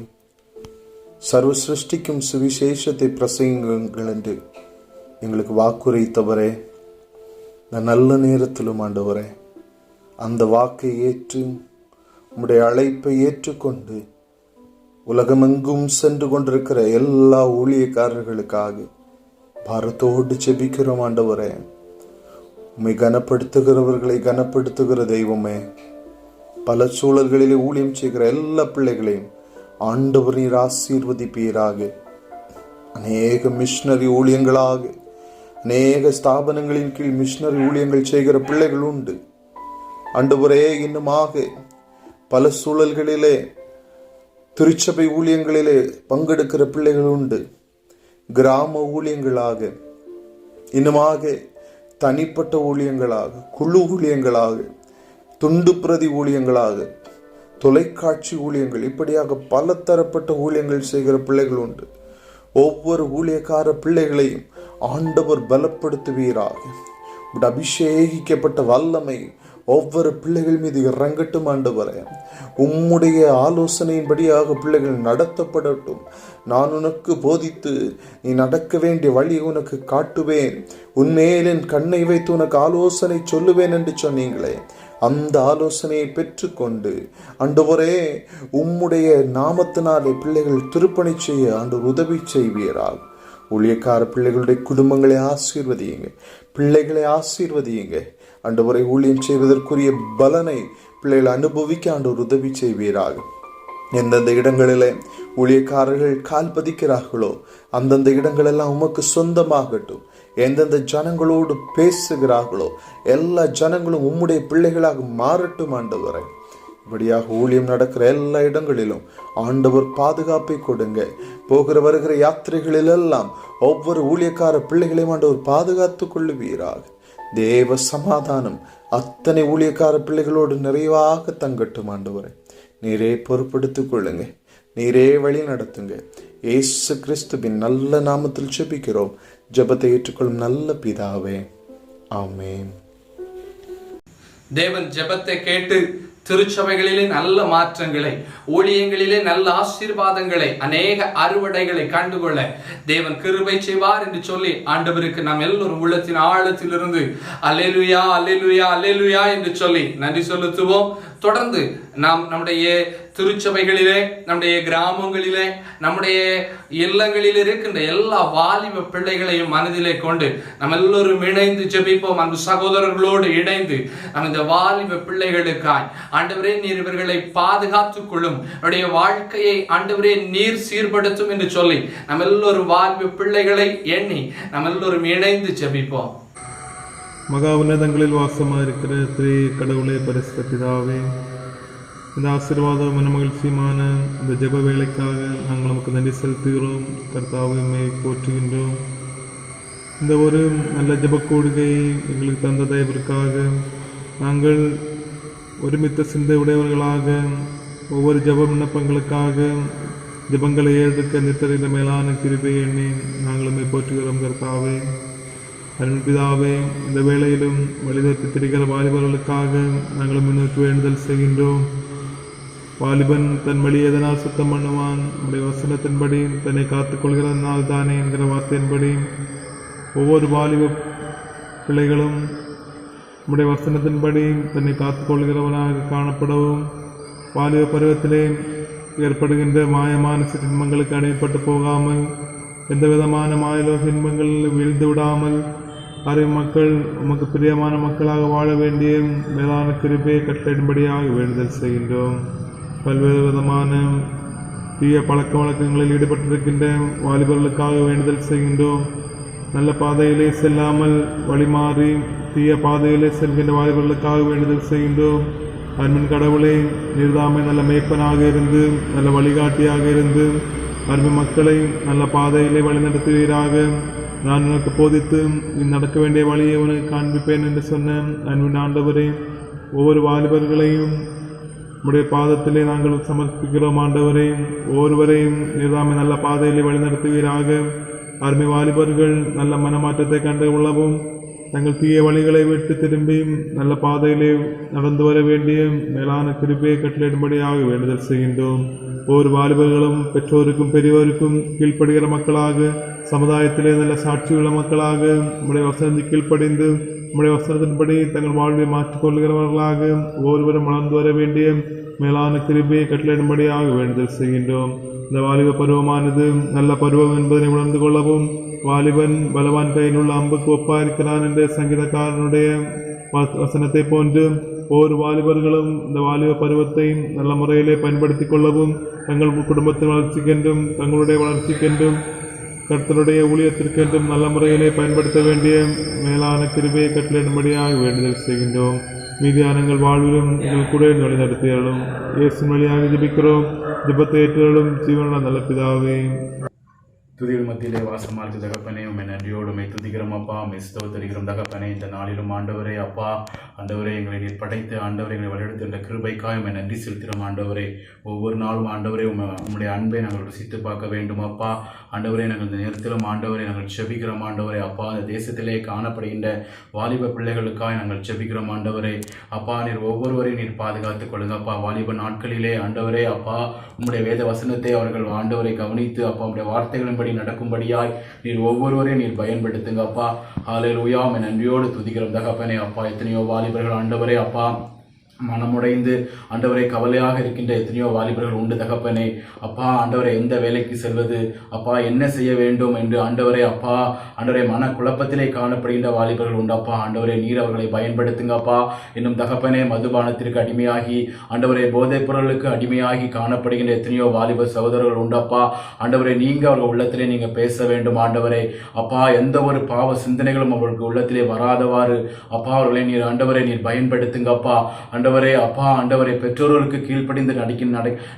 சர்வ சிருஷ்டிக்கும் சுவிசேஷத்தை பிரசங்கியுங்கள் என்று எங்களுக்கு வாக்குரைத்தவரே, இந்த நல்ல நேரத்திலும் ஆண்டவரே அந்த வாக்கை ஏற்று உம்முடைய அழைப்பை ஏற்றுக்கொண்டு உலகமெங்கும் சென்று கொண்டிருக்கிற எல்லா ஊழியக்காரர்களுக்காக பாரத்தோடு ஜெபிக்கிறோம். ஆண்டவரே, உம்மை கனப்படுத்துகிறவர்களை கனப்படுத்துகிற தெய்வமே, பல சூழல்களிலே ஊழியம் செய்கிற எல்லா பிள்ளைகளையும் ஆண்டவர் நீர் ஆசீர்வதிப்பீராக. அநேக மிஷனரி ஊழியங்களாக, அநேக ஸ்தாபனங்களின் கீழ் மிஷனரி ஊழியங்கள் செய்கிற பிள்ளைகள் உண்டு. ஆண்டவரே, இன்னுமாக பல சூழல்களிலே திருச்சபை ஊழியங்களிலே பங்கெடுக்கிற பிள்ளைகள் உண்டு. கிராம ஊழியங்களாக, இன்னுமாக தனிப்பட்ட ஊழியங்களாக, குழு ஊழியங்களாக, துண்டு பிரதி ஊழியங்களாக, தொலைக்காட்சி ஊழியங்கள், இப்படியாக பல தரப்பட்ட ஊழியங்கள் செய்கிற பிள்ளைகள் உண்டு. ஒவ்வொரு ஊழியக்கார பிள்ளைகளையும் ஆண்டவர் பலப்படுத்துவீராக. அபிஷேகிக்கப்பட்ட வல்லமை ஒவ்வொரு பிள்ளைகள் மீது இறங்கட்டும். ஆண்டவரே, உம்முடைய ஆலோசனையின்படியாக பிள்ளைகள் நடத்தப்படட்டும். நான் உனக்கு போதித்து நீ நடக்க வேண்டிய வழி உனக்கு காட்டுவேன், உன்மேல் என் கண்ணை வைத்து உனக்கு ஆலோசனை சொல்லுவேன் என்று சொன்னீங்களே, அந்த ஆலோசனையை பெற்றுக்கொண்டு ஆண்டவரே உம்முடைய நாமத்தினாலே பிள்ளைகள் திருப்பணி செய்ய ஆண்டவர் உதவி செய்வீரால். ஊழியக்கார பிள்ளைகளுடைய குடும்பங்களை ஆசீர்வதியுங்க, பிள்ளைகளை ஆசீர்வதியுங்க. ஆண்டவரை ஊழியம் செய்வதற்குரிய பலனை பிள்ளைகள் அனுபவிக்க ஆண்டவர் உதவி செய்வீராக. எந்தெந்த இடங்களிலே ஊழியக்காரர்கள் கால் பதிக்கிறார்களோ அந்தந்த இடங்களெல்லாம் உமக்கு சொந்தமாகட்டும். எந்தெந்த ஜனங்களோடு பேசுகிறார்களோ எல்லா ஜனங்களும் உம்முடைய பிள்ளைகளாக மாறட்டும். ஆண்டவரை, இப்படியாக ஊழியம் நடக்கிற எல்லா இடங்களிலும் ஆண்டவர் பாதுகாப்பை கொடுங்க. போகிற வருகிற யாத்திரைகளிலெல்லாம் ஒவ்வொரு ஊழியக்கார பிள்ளைகளையும் ஆண்டவர் பாதுகாத்து கொள்ளுவீராக. தேவ சமாதானம் அத்தனை ஊழியக்கார பிள்ளைகளோடு நிறைவாக தங்கட்டும். ஆண்டவரை, நீரே பொறுப்படுத்திக் கொள்ளுங்க, நீரே வழி நடத்துங்க. இயேசு கிறிஸ்துவின் நல்ல நாமத்தில் ஜெபிக்கிறோம். ஜெபத்தை ஏற்றுக்கொள்ளும் நல்ல பிதாவே, ஆமென். தேவன் ஜெபத்தை கேட்டு திருச்சபைகளிலே நல்ல மாற்றங்களை, ஊழியங்களிலே நல்ல ஆசீர்வாதங்களை, அநேக அறுவடைகளை கண்டுகொள்ள தேவன் கிருபை செய்வார் என்று சொல்லி ஆண்டவருக்கு நாம் எல்லோரும் உள்ளத்தின் ஆழத்திலிருந்து அல்லேலூயா அல்லேலூயா அல்லேலூயா என்று சொல்லி நன்றி செலுத்துவோம். தொடர்ந்து நாம் நம்முடைய திருச்சபைகளிலே, நம்முடைய கிராமங்களிலே, நம்முடைய இல்லங்களில் இருக்கின்ற எல்லா வாலிப பிள்ளைகளையும் மனதிலே கொண்டு நம்ம எல்லோரும் இணைந்து ஜெபிப்போம். அன்பு சகோதரர்களோடு இணைந்து நம்ம இந்த வாலிப பிள்ளைகளுக்காய் ஆண்டவரே நீர் இவர்களை பாதுகாத்துக் கொள்ளும், அவருடைய வாழ்க்கையை ஆண்டவரே நீர் சீர்படுத்தும் என்று சொல்லி நம்ம எல்லோரும் வாலிப பிள்ளைகளை எண்ணி நம்ம எல்லோரும் இணைந்து ஜெபிப்போம். மகா உன்னதங்களில் வாசமாக இருக்கிற திரு கடவுளே, பரிசுத்த பிதாவே, இந்த ஆசீர்வாதம் மனமகிழ்ச்சியுமான இந்த ஜெப வேலைக்காக நாங்கள் நமக்கு நன்றி செலுத்துகிறோம். கர்த்தாவை போற்றுகின்றோம். இந்த ஒரு நல்ல ஜெப கூடுகை எங்களுக்கு தந்த தயவிற்காக நாங்கள் ஒருமித்த சிந்தை உடையவர்களாக ஒவ்வொரு ஜெப விண்ணப்பங்களுக்காக ஜெபங்களை ஏழுக்க நிறுத்த மேலான கிருபை எண்ணி நாங்களுமே போற்றுகிறோம். கர்த்தாவே, அருள் பிதாவே, இந்த வேளையிலும் வழிதப்பி திரிகிற வாலிபர்களுக்காக நாங்கள் முன்னோக்கி வேண்டுதல் செய்கின்றோம். வாலிபன் தன் வழி எதனால் சுத்தம் பண்ணுவான்? நம்முடைய வசனத்தின்படி தன்னை காத்துக்கொள்கிறதுனால் தானே என்கிற வார்த்தையின்படி ஒவ்வொரு வாலிப பிள்ளைகளும் நம்முடைய வசனத்தின்படி தன்னை காத்துக்கொள்கிறவனாக காணப்படவும், வாலிப பருவத்திலே ஏற்படுகின்ற மாயமான சின்பங்களுக்கு அடைப்பட்டு போகாமல், எந்த விதமான மாயலோக இன்பங்களில் வீழ்ந்து விடாமல், அறிவு மக்கள் உமக்கு பிரியமான மக்களாக வாழ வேண்டிய மேலான கிருபையை கட்டளையிடும்படியாக வேண்டுதல் செய்கின்றோம். பல்வேறு விதமான தீய பழக்க வழக்கங்களில் ஈடுபட்டிருக்கின்ற வாலிபர்களுக்காக வேண்டுதல் செய்கின்றோம். நல்ல பாதையிலே செல்லாமல் வழிமாறி தீய பாதையிலே செல்கின்ற வாலிபர்களுக்காக வேண்டுதல் செய்கின்றோம். அன்பின் கடவுளை, நீர்தாமை நல்ல மேய்ப்பனாக இருந்து நல்ல வழிகாட்டியாக இருந்து அன்பு மக்களை நல்ல பாதையிலே வழிநடத்துவீராக. நான் உனக்கு போதித்து நீ நடக்க வேண்டிய வழியை உனக்கு காண்பிப்பேன் என்று சொன்ன அன்பின் ஆண்டவரே, ஒவ்வொரு வாலிபர்களையும் உடைய பாதத்திலே நாங்கள் சமர்ப்பிக்கிறோம். ஆண்டவரே, ஒவ்வொருவரையும் நீர்தாமை நல்ல பாதையிலே வழிநடத்துவீராக. அருமை வாலிபர்கள் நல்ல மனமாற்றத்தை கண்டு கொள்ளவும், தங்கள் தீய வழிகளை விட்டு திரும்பி நல்ல பாதையிலே நடந்து வர வேண்டிய மேலான கிருபையை கட்டளையிடும்படியாக வேண்டுதல் செய்கின்றோம். ஒவ்வொரு வாலிபர்களும் பெற்றோருக்கும் பெரியோருக்கும் கீழ்ப்படுகிற மக்களாக, சமுதாயத்திலே நல்ல சாட்சியுள்ள மக்களாக, நம்முடைய வசனத்தை கீழ்ப்படிந்து நம்முடைய வசனத்தின்படி தங்கள் வாழ்வை மாற்றிக்கொள்கிறவர்களாக ஒவ்வொருவரும் வளர்ந்து வர வேண்டிய மேலான கிருபையை கட்டளையிடும்படியாக வேண்டுதல் செய்கின்றோம். இந்த வாலிப பருவமானது நல்ல பருவம் என்பதனை உணர்ந்து கொள்ளவும், வாலிபன் பலவான் கையில் உள்ள அம்புக்கு ஒப்பாயிருக்கிறான் என்ற சங்கீதக்காரனுடைய வசனத்தை போன்று ஒவ்வொரு வாலிபர்களும் இந்த வாலிப பருவத்தை நல்ல முறையிலே பயன்படுத்தி கொள்ளவும், தங்கள் குடும்பத்தின் வளர்ச்சிக்கென்றும் தங்களுடைய வளர்ச்சிக்கென்றும் கர்த்தருடைய ஊழியத்திற்கென்றும் நல்ல முறையிலே பயன்படுத்த வேண்டிய மேலான கிருபையை கட்டளையிடும்படியாக வேண்டுதல் செய்கின்றோம். மீதியானங்கள் வாழ்விலும் எங்கள் கூட வழிநடத்தியலும் இயேசு வழியாக ஜெபிக்கிறோம். ஜெபத்தை ஏற்றலும் ஜீவனுள்ள நல்ல பிதாவே. துதிகள் மத்தியிலே வாசமாக தகப்பனே, உண்மை நன்றியோடு உண்மை துதிக்கிறோம் அப்பா, மெஸ்தவத்தரிக்கிறோம் தகப்பனே. இந்த நாளிலும் ஆண்டவரே அப்பா, ஆண்டவரே எங்களை நீர் படைத்து ஆண்டவரை எங்களை வழிநடத்துகின்ற கிருபைக்காய் உண்மை நன்றி செலுத்துகிறோம். ஆண்டவரே, ஒவ்வொரு நாளும் ஆண்டவரே உம்முடைய அன்பை நாங்கள் ருசித்து பார்க்க வேண்டும் அப்பா. ஆண்டவரே, நாங்கள் இந்த நேரத்திலும் ஆண்டவரை நாங்கள் செபிக்கிறோம். ஆண்டவரே அப்பா, இந்த தேசத்திலே காணப்படுகின்ற வாலிப பிள்ளைகளுக்காய் நாங்கள் செபிக்கிறோம். ஆண்டவரே அப்பா, நீர் ஒவ்வொருவரையும் நீர் பாதுகாத்துக் கொள்ளுங்கப்பா. வாலிப நாட்களிலே ஆண்டவரே அப்பா, உம்முடைய வேத வசனத்தை அவர்கள் ஆண்டவரை கவனித்து அப்பா உம்முடைய வார்த்தைகளின்படி நடக்கும்படியாய் நீர் ஒவ்வொருவரையும் நீர் பயன்படுத்துங்க அப்பா. ஹல்லேலூயா. நன்றியோடு துதிக்கிறோம் தகப்பனே அப்பா. எத்தனையோ வாலிபர்கள் ஆண்டவரே அப்பா மனமுடைந்து ஆண்டவரை கவலையாக இருக்கின்ற எத்தனையோ வாலிபர்கள் உண்டு தகப்பனே அப்பா. ஆண்டவரை எந்த வேலைக்கு செல்வது அப்பா, என்ன செய்ய வேண்டும் என்று ஆண்டவரே அப்பா, ஆண்டவரை மன குழப்பத்திலே காணப்படுகின்ற வாலிபர்கள் உண்டு அப்பா. ஆண்டவரை நீர் அவர்களை பயன்படுத்துங்கப்பா. இன்னும் தகப்பனே, மதுபானத்திற்கு அடிமையாகி ஆண்டவரை போதைப் பொருளுக்கு அடிமையாகி காணப்படுகின்ற எத்தனையோ வாலிப சகோதரர்கள் உண்டப்பா. ஆண்டவரை நீங்க அவர்கள் உள்ளத்திலே நீங்க பேச வேண்டும் ஆண்டவரே அப்பா. எந்த ஒரு பாவ சிந்தனைகளும் அவர்களுக்கு உள்ளத்திலே வராதவாறு அப்பா அவர்களை நீர் ஆண்டவரை நீர் பயன்படுத்துங்கப்பா. ஆண்டவரே அப்பா ஆண்டவரே பெற்றோர்களுக்கு கீழ்ப்படிந்து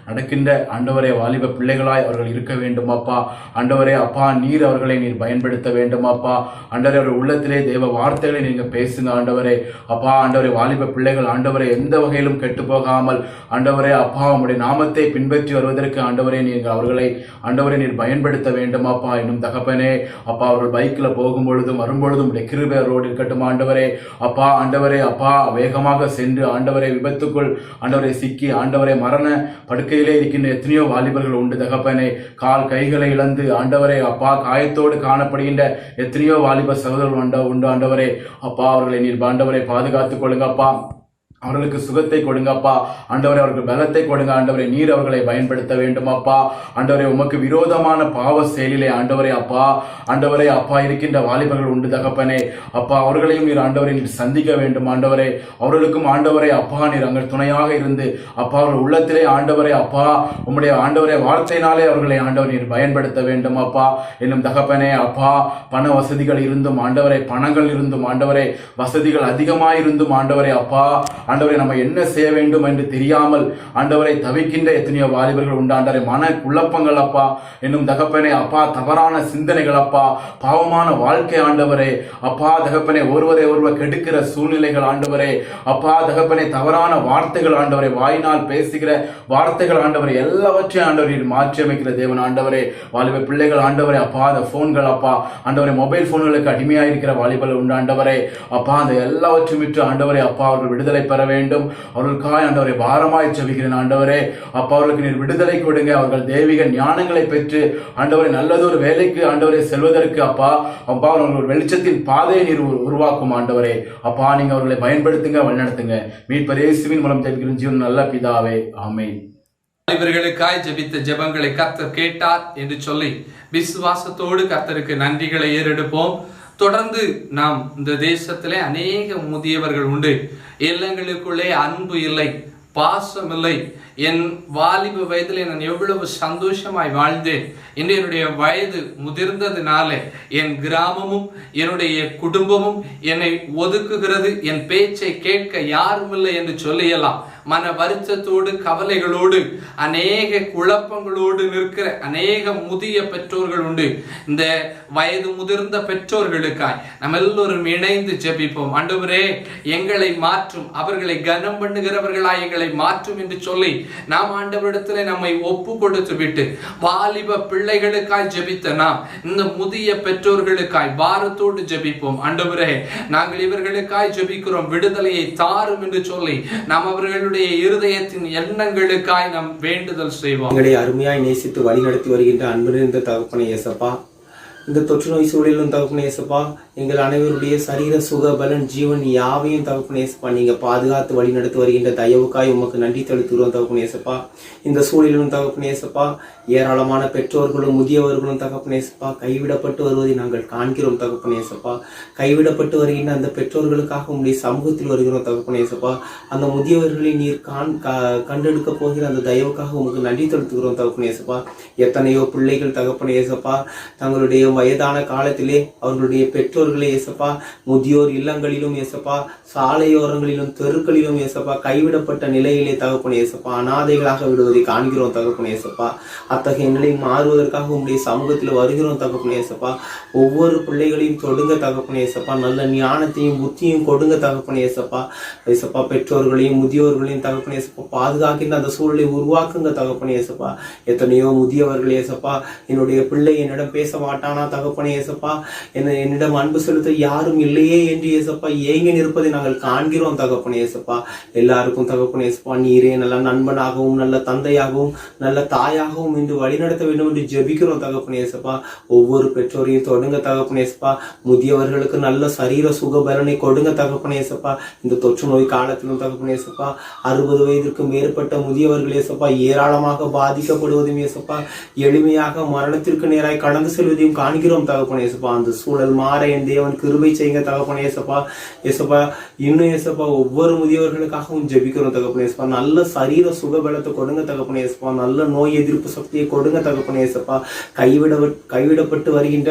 நடக்கின்ற ஆண்டவரே வாலிப பிள்ளைகளாய் அவர்கள் இருக்க வேண்டும் அப்பா. ஆண்டவரே அப்பா நீர் அவர்களை நீர் பயன்படுத்த வேண்டும் அப்பா. ஆண்டவரே அவர்கள் உள்ளத்திலே தேவ வார்த்தைகளை நீங்க பேசுங்க ஆண்டவரே அப்பா. ஆண்டவரே வாலிப பிள்ளைகள் ஆண்டவரே எந்த வகையிலும் கெட்டு போகாமல் ஆண்டவரே அப்பா உம்முடைய நாமத்தை பின்பற்றி வருவதற்கு ஆண்டவரே நீங்கள் அவர்களை ஆண்டவரே நீர் பயன்படுத்த வேண்டும் அப்பா. இன்னும் தகப்பனே அப்பா அவர்கள் பைக்கில் போகும்பொழுதும் வரும்பொழுதும் உடைய கிருபை ரோடு இருக்கட்டும் ஆண்டவரே அப்பா. ஆண்டவரே அப்பா வேகமாக சென்று ஆண்டவரே விபத்துக்குள் ஆண்டவரை சிக்கி ஆண்டவரை மரண படுக்கையிலே இருக்கின்ற எத்தனையோ வாலிபர்கள் உண்டு தகப்பனே. கால் கைகளை இழந்து ஆண்டவரே அப்பா காயத்தோடு காணப்படுகின்ற எத்தனையோ வாலிப சகோதரர்கள் உண்டு ஆண்டவரே அப்பா. அவர்களை நீர் ஆண்டவரை பாதுகாத்துக் கொள்ளுங்கப்பா. அவர்களுக்கு சுகத்தை கொடுங்கப்பா ஆண்டவரே. அவர்களுக்கு பலத்தை கொடுங்க ஆண்டவரே. நீர் அவர்களை பயன்படுத்த வேண்டும் அப்பா. ஆண்டவரே உமக்கு விரோதமான பாவ செயலிலே ஆண்டவரே அப்பா ஆண்டவரே அப்பா இருக்கின்ற வாலிபர்கள் உண்டு தகப்பனே அப்பா. அவர்களையும் நீர் ஆண்டவரை நீர் சந்திக்க வேண்டும் ஆண்டவரே. அவர்களுக்கும் ஆண்டவரே அப்பா நீர் அங்கள் துணையாக இருந்து அப்பா அவர்கள் உள்ளத்திலே ஆண்டவரே அப்பா உம்முடைய ஆண்டவரே வார்த்தையினாலே அவர்களை ஆண்டவர் நீர் பயன்படுத்த வேண்டும் அப்பா. என்னும் தகப்பனே அப்பா பண வசதிகள் இருந்தும் ஆண்டவரை பணங்கள் இருந்தும் ஆண்டவரே வசதிகள் அதிகமாயிருந்தும் ஆண்டவரே அப்பா ஆண்டவரை நம்ம என்ன செய்ய வேண்டும் என்று தெரியாமல் ஆண்டவரை தவிக்கின்ற எத்தனையோ வாலிபர்கள் உண்டாண்டவரை மன குழப்பங்கள் அப்பா. என்னும் தகப்பனே அப்பா தவறான சிந்தனைகள் அப்பா பாவமான வாழ்க்கை ஆண்டவரே அப்பா தகப்பனே ஒருவரை ஒருவர் கெடுக்கிற சூழ்நிலைகள் ஆண்டவரே அப்பா தகப்பனே தவறான வார்த்தைகள் ஆண்டவரை வாயினால் பேசுகிற வார்த்தைகள் ஆண்டவரை எல்லாவற்றையும் ஆண்டவரை மாற்றி அமைக்கிற தேவன் ஆண்டவரே. வாலிப பிள்ளைகள் ஆண்டவரே அப்பா அந்த போன்கள் அப்பா ஆண்டவரை மொபைல் போன்களுக்கு அடிமையாக இருக்கிற வாலிபர்கள் உண்டாண்டவரே அப்பா அந்த எல்லாவற்றையும் விட்டு ஆண்டவரே அப்பா அவர்கள் விடுதலை பெற வேண்டும். அவர்களுக்காக ஆண்டவரை பாரமாய் ஜெபிக்கிறேன் ஆண்டவரே அப்பா. அவர்களுக்கு நீர் விடுதலை கொடுங்க. அவர்கள் தெய்வீக ஞானங்களை பெற்று ஆண்டவரை நல்லதொரு வேலைக்கு ஆண்டவரை செல்வதற்கு அப்பா அப்பா அவர்கள் வெளிச்சத்தின் பாதையை நீர் உருவாக்கும் ஆண்டவரே அப்பா. நீங்க அவர்களை பயன்படுத்துங்க வழிநடத்துங்க. மீட்பர் இயேசுவின் மூலம் ஜெபிக்கிற ஜீவன் நல்ல பிதாவே ஆமென். இவர்களுக்காய் ஜெபித்த ஜெபங்களை கர்த்தர் கேட்டார் என்று சொல்லி விசுவாசத்தோடு கர்த்தருக்கு நன்றிகளை ஏறெடுப்போம். தொடர்ந்து நாம் இந்த தேசத்திலே அநேக முதியவர்கள் உண்டு. இல்லங்களுக்குள்ளே அன்பு இல்லை, பாசம் இல்லை. என் வாலிப வயதில் நான் எவ்வளவு சந்தோஷமாய் வாழ்ந்தேன். இன்று என்னுடைய வயது முதிர்ந்ததுனால என் கிராமமும் என்னுடைய குடும்பமும் என்னை ஒதுக்குகிறது, என் பேச்சை கேட்க யாரும் இல்லை என்று சொல்லியலாம். மன வருத்தத்தோடு கவலைகளோடு அநேக குழப்பங்களோடு நிற்கிற அநேக முதிய பெற்றோர்கள் உண்டு. இந்த வயது முதிர்ந்த பெற்றோர்களுக்காய் நம்ம எல்லோரும் இணைந்து ஜெபிப்போம். ஆண்டவரே எங்களை மாற்றும், அவர்களை கனம் பண்ணுகிறவர்களாய் எங்களை மாற்றும் என்று சொல்லி நாம் ஆண்டவரிடத்திலே நம்மை ஒப்பு கொடுத்து விட்டு வாலிப பிள்ளைகளுக்காய் ஜெபித்த நாம் இந்த முதிய பெற்றோர்களுக்காய் பாரத்தோடு ஜெபிப்போம். ஆண்டவரே நாங்கள் இவர்களுக்காய் ஜெபிக்கிறோம், விடுதலையை தாரும் என்று சொல்லி நாம் அவர்களுடைய இருதயத்தின் எண்ணங்களுக்காய் நாம் வேண்டுதல் செய்வோம். எங்களை அருமையாய் நேசித்து வழிநடத்தி வருகின்ற அன்பு நிறைந்த தகப்பனே இயேசப்பா, இந்த தொற்று நோய் சூழலும் தகப்பனே இயேசப்பா, எங்கள் அனைவருடைய சரீர சுக பலன் ஜீவன் யாவையும் தகப்பனே இயேசப்பா நீங்க பாதுகாத்து வழி நடத்தி வருகின்ற தயவுக்காய் உமக்கு நன்றி செலுத்துகிறோம் தகப்பனே இயேசப்பா. இந்த சூழலிலும் தகப்பனே இயேசப்பா ஏராளமான பெற்றோர்களும் முதியவர்களும் தகப்பனே இயேசப்பா கைவிடப்பட்டு வருவதை நாங்கள் காண்கிறோம் தகப்பனே இயேசப்பா. கைவிடப்பட்டு வருகின்ற அந்த பெற்றோர்களுக்காக உங்களுடைய சமூகத்தில் வருகிறோம் தகப்பனே இயேசப்பா. அந்த முதியவர்களை நீர் கண்டெடுக்க போகிற அந்த தயவுக்காக உங்களுக்கு நன்றி செலுத்துகிறோம் தகப்பனே இயேசப்பா. எத்தனையோ பிள்ளைகள் தகப்பனே இயேசப்பா தங்களுடைய வயதான காலத்திலே அவர்களுடைய பெற்றோர்களை இயேசப்பா முதியோர் இல்லங்களிலும் இயேசப்பா சாலையோரங்களிலும் தெருக்களிலும் இயேசப்பா கைவிடப்பட்ட நிலையிலே தகப்பனே இயேசப்பா அநாதைகளாக விடுவதை காண்கிறோம் தகப்பனே இயேசப்பா. அத்தகைய நிலை மாறுவதற்காக உங்களுடைய சமூகத்தில் வருகிறோம் தகப்பனே இயேசப்பா. ஒவ்வொரு பிள்ளைகளையும் தொடுங்க தகப்பனே இயேசப்பா. நல்ல ஞானத்தையும் புத்தியும் கொடுங்க தகப்பனே இயேசப்பா. இயேசப்பா பெற்றோர்களையும் முதியோர்களையும் தகப்பனே இயேசப்பா பாதுகாக்கின்ற அந்த சூழலை உருவாக்குங்க தகப்பனே இயேசப்பா. எத்தனையோ முதியவர்கள் இயேசப்பா என்னுடைய பிள்ளை என்னிடம் பேச மாட்டானா தகப்பனே இயேசப்பா, என்னிடம் அன்பு செலுத்த யாரும் இல்லையே என்று இயேசப்பா ஏங்கி நிற்பதை நாங்கள் காண்கிறோம் தகப்பனே இயேசப்பா. எல்லாருக்கும் தகப்பனே இயேசப்பா நீரே நல்ல நண்பனாகவும் நல்ல தந்தையாகவும் நல்ல தாயாகவும் இன்று வழிநடத்த வேண்டும் என்று ஜெபிக்கிறோம் தகப்பனே இயேசப்பா. ஒவ்வொரு பெற்றோரையும் தொடுங்க தகப்பனே இயேசப்பா. முதியவர்களுக்கு நல்ல சரீர சுக பலனை கொடுங்க தகப்பனே இயேசப்பா. இந்த தொற்று நோய் காலத்திலும் தகப்பனே இயேசப்பா 60 வயதிற்கு மேற்பட்ட முதியவர்கள் இயேசப்பா ஏராளமாக பாதிக்கப்படுவதும் இயேசப்பா எளிமையாக மரணத்திற்கு நேராய் கடந்து செல்வதையும் காண்கிறோம் தகப்பனே இயேசப்பா. அந்த சூழல் மாற என் தேவன் கிருபை செய்யுங்க தகப்பனே இயேசப்பா. இயேசப்பா இன்னும் இயேசப்பா ஒவ்வொரு முதியவர்களுக்காகவும் ஜெபிக்கிறோம் தகப்பனே இயேசப்பா. நல்ல சரீர சுகபலத்தை கொடுங்க தகப்பனே இயேசப்பா. நல்ல நோய் எதிர்ப்பு சக்தியை கொடுங்க தகப்பனே இயேசப்பா. கைவிடப்பட்டு வருகின்ற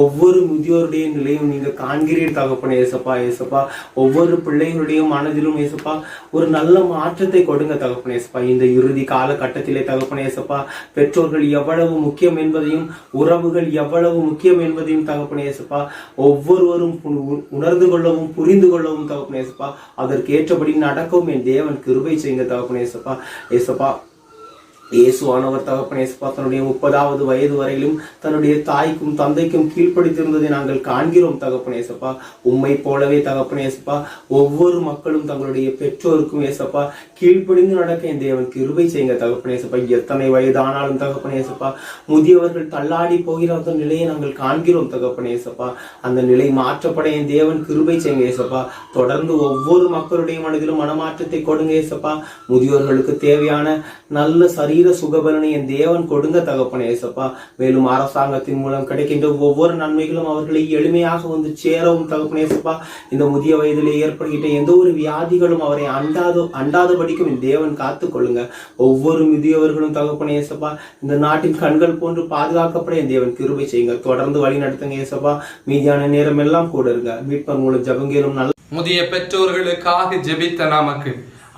ஒவ்வொரு முதியோருடைய நிலையும் நீங்க காண்கிறீர் தகப்பனே இயேசப்பா. இயேசப்பா ஒவ்வொரு பிள்ளைகளுடைய மனதிலும் இயேசப்பா ஒரு நல்ல மாற்றத்தை கொடுங்க தகப்பனே இயேசப்பா. இந்த இறுதி காலகட்டத்திலே தகப்பனே இயேசப்பா பெற்றோர்கள் எவ்வளவு முக்கியம் என்பதையும் உறவுகள் எவ்வளவு முக்கியம் என்பதையும் தகப்பனே இயேசப்பா ஒவ்வொருவரும் உணர்ந்து கொள்ளவும் புரிந்து கொள்ளவும் தகப்பனே இயேசப்பா அதற்கு ஏற்றபடி நடக்கவும் என் தேவன் கிருபை செய்யுங்க தகப்பனே இயேசப்பா. இயேசப்பா இயேசுவானவர் தகப்பனே இயேசப்பா தன்னுடைய 30வது வயது வரையிலும் தன்னுடைய தாய்க்கும் தந்தைக்கும் கீழ்ப்படித்திருந்ததை நாங்கள் காண்கிறோம் தகப்பனே இயேசப்பா. உம்மை போலவே தகப்பனே இயேசப்பா ஒவ்வொரு மக்களும் தங்களுடைய பெற்றோருக்கும் இயேசப்பா கீழ்ப்படிந்து நடக்க என் தேவன் கிருபை செய்யுங்க தகப்பனே இயேசப்பா. எத்தனை வயதானாலும் தகப்பனே இயேசப்பா முதியவர்கள் தள்ளாடி போகிற அந்த நிலையை நாங்கள் காண்கிறோம் தகப்பனே இயேசப்பா. அந்த நிலை மாற்றப்பட என் தேவன் கிருபை செய்யுங்க இயேசப்பா. தொடர்ந்து ஒவ்வொரு மக்களுடைய மனதிலும் மனமாற்றத்தை கொடுங்க இயேசப்பா. முதியோர்களுக்கு தேவையான நல்ல சரீர சுகபலனை என் தேவன் கொடுங்க தகப்பனே இயேசப்பா. மேலும் அரசாங்கத்தின் மூலம் கிடைக்கின்ற ஒவ்வொரு நன்மைகளும் அவர்களை எளிமையாக வந்து சேரவும் தகப்பனே இயேசப்பா. இந்த முதிய வயதிலே ஏற்படுகின்ற எந்த ஒரு வியாதிகளும் அவரை அண்டாதபடிக்கும் என் தேவன் காத்து கொள்ளுங்க. ஒவ்வொரு முதியவர்களும் தகப்பனே இயேசப்பா இந்த நாட்டின் கண்கள் போன்று பாதுகாக்கப்பட என் தேவன் கிருபை செய்யுங்க. தொடர்ந்து வழி நடத்துங்க இயேசப்பா. மீதியான நேரம் எல்லாம் கூட இருங்க. மீட்பர் மூலம் ஜபங்கேலும் நல்ல முதிய பெற்றோர்களுக்காக ஜெபித்த நமக்கு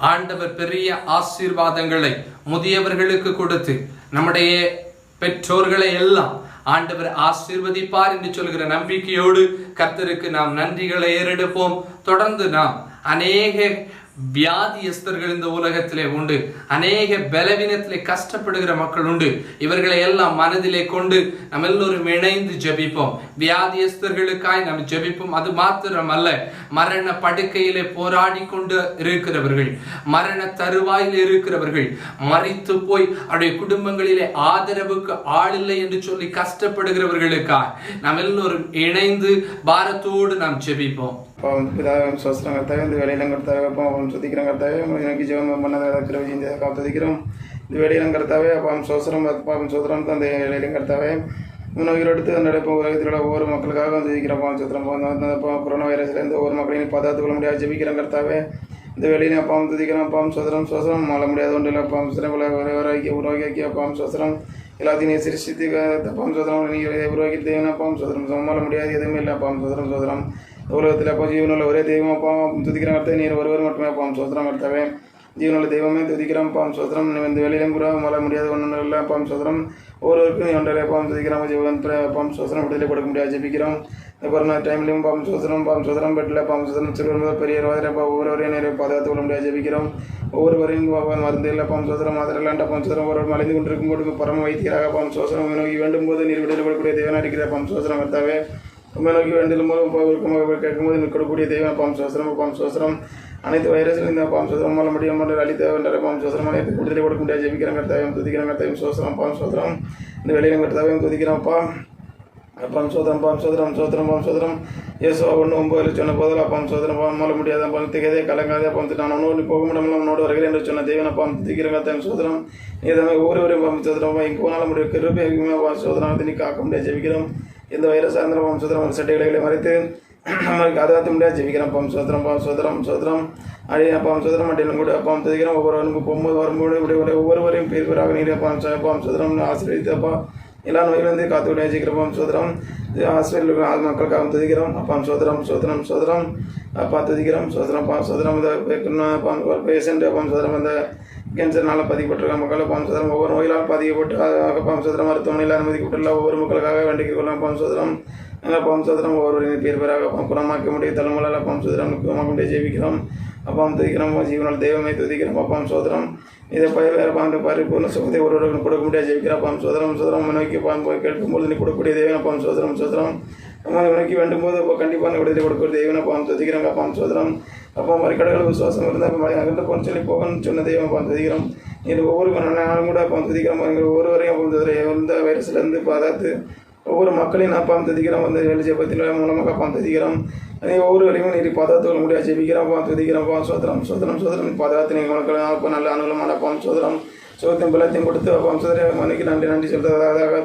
ஆண்டவர் பெரிய ஆசீர்வாதங்களை முதியவர்களுக்கு கொடுத்து நம்முடைய பெற்றோர்களை எல்லாம் ஆண்டவர் ஆசீர்வதிப்பார் என்று சொல்கிற நம்பிக்கையோடு கர்த்தருக்கு நாம் நன்றிகளை ஏறெடுப்போம். தொடர்ந்து நாம் அநேக வியாதியஸ்தர்கள் இந்த உலகத்திலே உண்டு. அநேக பலவீனத்திலே கஷ்டப்படுகிற மக்கள் உண்டு. இவர்களை எல்லாம் மனதிலே கொண்டு நம்ம எல்லோரும் இணைந்து ஜெபிப்போம். வியாதியஸ்தர்களுக்காய் நாம் ஜெபிப்போம். அது மாத்திரமல்ல, மரண படுக்கையிலே போராடி கொண்டு இருக்கிறவர்கள், மரண தருவாயில் இருக்கிறவர்கள், மரித்து போய் அவருடைய குடும்பங்களிலே ஆதரவுக்கு ஆள் இல்லை என்று சொல்லி கஷ்டப்படுகிறவர்களுக்காய் நாம் எல்லோரும் இணைந்து பாரத்தோடு நாம் ஜெபிப்போம். பிதாவே சோஸ்திரம் கர்த்தாவே இந்த வேலையிலும் கர்த்தாவே அப்பா சுத்திக்கிறோம் கர்த்தாவே நோக்கி ஜெபம் பண்ணதை கிருபை காத்துதிக்கிறோம். இந்த வேலையிலும் கர்த்தாவே அப்பா சோஸ்திரம் பாவம் சோத்திரம் அந்த வேலையிலும் கர்த்தாவே நோய்கள் எடுத்து அந்த உலகத்தில் ஒவ்வொரு மக்களுக்காக ஜெபிக்கிறோம். பாவம் சோத்திரம் கொரோனா வைரஸ்லேருந்து ஒவ்வொரு மக்களையும் பாதுகாத்து கொள்ள முடியாது ஜெபிக்கிறோம் கர்த்தாவே. இந்த வேலையிலும் அப்பாவும் துதிக்கிறோம். அப்பாவும் சோத்திரம் சோசரம் மாற முடியாது ஒன்றில் அப்பாவும் சிறம் உருவாக்கி அப்பாவும் சோசரம் எல்லாத்தையும் சிரிச்சித்து அப்பாவும் சோதரம் நீங்கள் உருவாக்கி தேவன் அப்பாவும் சோதரம் சமாள முடியாது எதுவுமே இல்லை அப்பாவும் சோதரம் சோதரம் உலகத்தில் அப்பா ஜீவனுள்ள ஒரே தெய்வம் அப்பாவும் துதிக்கிறோம் கர்த்தாவே. நீர் ஒருவர் மட்டுமே அப்பாவும் சோதரம் கர்த்தாவே. ஜீவனுள்ள தெய்வமே துதிக்கிறோம் அப்பாவும் சோதரம். இந்த வேலையிலும் கூட மாற முடியாது ஒன்றும் இல்லை அப்பாவும் சோதரம். ஒருவருக்கும் ஒன்றரை அப்பாவும் துதிக்கிறோம். ஜீவன் அப்பாவும் சோதரம் விடுதலை கொடுக்க முடியாது ஜெபிக்கிறோம். இந்த கொரோனா டைம்லையும் பாவம் சோதரம் பெட்டில் பாவம் சோதரம் சிறுவர் பெரிய அப்பா ஒவ்வொருவரையும் நிறைய பாதுகாத்து கொள்ள முடியாது ஜெபிக்கிறோம். ஒவ்வொருவரையும் மருந்து இல்லை பாவம் சோதரம் மாதிரிலாண்ட பாவம் சோதரம் ஒருவர் மலைந்து கொண்டிருக்கும் போது பரம வைத்தியராக பாவம் சோதரம் நோக்கி வேண்டும் போது நீர் விடுதலை கொடுக்கக்கூடிய தேவனாக இருக்கிற பாவம் சோதரம் கர்த்தாவே. ரொம்ப நோக்கி வேண்டும் போது கேட்கும்போது நீர் கொடுக்கக்கூடிய தெய்வம் பாவம் சோதரம் அனைத்து வைரஸில் இந்த பாவம் சோதரம் மாற முடியும் அளித்த வென்ற பாவம் சோதரம் அனைத்து விடுதலை கொடுக்க முடியாது ஜெபிக்கிறோம் கர்த்தாவே. துதிக்கிறோம் கர்த்தாவே சோதரம் பாவம் சோதரம். இந்த வேலையிலும் கர்த்தாவே துதிக்கிறோம்ப்பா அப்பாவும் சோதரம் பாவம் சோதரம் இயேசுவா 1:9 சொன்ன போதில் அப்பாவும் சோதரம் பாவம் மாற முடியாத அப்பாவும் திகதே கலங்காதே அப்பாவும் நான் உன்னோடு போக முடியாமல் உன்னோடு வருகிறேன் என்று சொன்ன தேவன் அப்பாவும் துதிக்கிறோம் கர்த்தாவே சோதரம். நீதாமே ஒவ்வொருவரையும் பாவம் சோதரம் இங்கே போனாலும் முடியும் கிருபையுமே சோதரம் நீ காக்க முடியாது ஜெபிக்கிறோம். எந்த வைரஸ் சார்ந்த பாவம் சோதரம் சட்டைகளை மறைத்து நம்மளுக்கு பாதுகாத்து முடியாது ஜெபிக்கிறோம். பாவம் சோதரம் அடி அப்பாவும் சோதரம் அடியிலும் கூட அப்பாவும் துதிக்கிறோம். ஒவ்வொருவருக்கும் போகும்போது வரும்போது ஒவ்வொருவரையும் பேராக நீர் பாவம் சோதரம் ஆசீர்வதித்து அப்பா எல்லா நோயிலிருந்து காத்து விட ஜெயிக்கிறோம் சோதரம். ஹாஸ்பிட்டலுக்கு மக்களுக்காக துதிக்கிறோம் அப்பாவும் சோதரம் அப்பா துதிக்கிறோம் சோதரம் பேஷண்ட் அப்பாவும் சோதரம் அந்த கேன்சர்னால பாதிக்கப்பட்டிருக்க மக்கள் அப்பாவும் சோதரம் ஒவ்வொரு நோயிலால் பாதிக்கப்பட்டு அப்பாவும் சோதரம் மருத்துவமனையில் அனுமதிக்கப்பட்டுள்ள ஒவ்வொரு மக்களுக்காக வேண்டிக் கொள்ளலாம் அப்பாவும் சோதரம். அப்பாவும் சோதரம் ஒவ்வொருவரின் பேராக அப்பா குணமாக்க முடிய தலைமுறையில் அப்பாவும் சோதரம் முக்கியமாக முடிய ஜெயிக்கிறோம். அப்பாவும் துதிக்கிறோம். ஜீவனால் தெய்வமே துதிக்கிறோம் அப்பாவும் சோதரம். இதை வேறு பாண்டு பரிபூர்ண சுகத்தை ஒருவருக்கு கொடுக்க முடியாது ஜெயிக்கிறோம் அப்பாவும் சோதரம் நோக்கி போய் கேட்கும்போது நீ கொடுக்கக்கூடிய தெய்வன் அப்பாவும் சோதரம் நோக்கி வேண்டும் போது இப்போ கண்டிப்பாக விடுதலை கொடுக்கக்கூடிய தெய்வன் அப்பாவும் துதிக்கிறோம் அப்பாவும் சோதரம். அப்பா மறுக்கடவுள் விசுவாசம் இருந்தால் அகன்று போன்னு சொல்லி போகணும்னு சொன்ன தெய்வம் அப்பாவும் துதிக்கிறோம். இது ஒவ்வொரு நாளும் கூட அப்பாவும் துதிக்கிறோம். ஒவ்வொருவரையும் அப்போ எந்த வைரஸ்லேருந்து பாதுகாத்து ஒவ்வொரு மக்களையும் அப்பாவும் துதிக்கிறோம். அந்த வேலை ஜெபத்தின் மூலமாக அப்பாவும் துதிக்கிறோம். அதே ஒவ்வொருவரையும் நீர் பாதுகாத்து கொள்ள முடியாது ஜெபிக்கிறோம் அப்பாவும் துதிக்கிறோம். சோதரம் பாதுகாத்து நீங்கள் மக்கள் அப்போ நல்ல அனுகூலமான அப்பாவும் சோதரம். சுகத்தையும் பலத்தையும் கொடுத்து அப்பாம் சோதரம் மனைக்கு நன்றி சொல்றதாக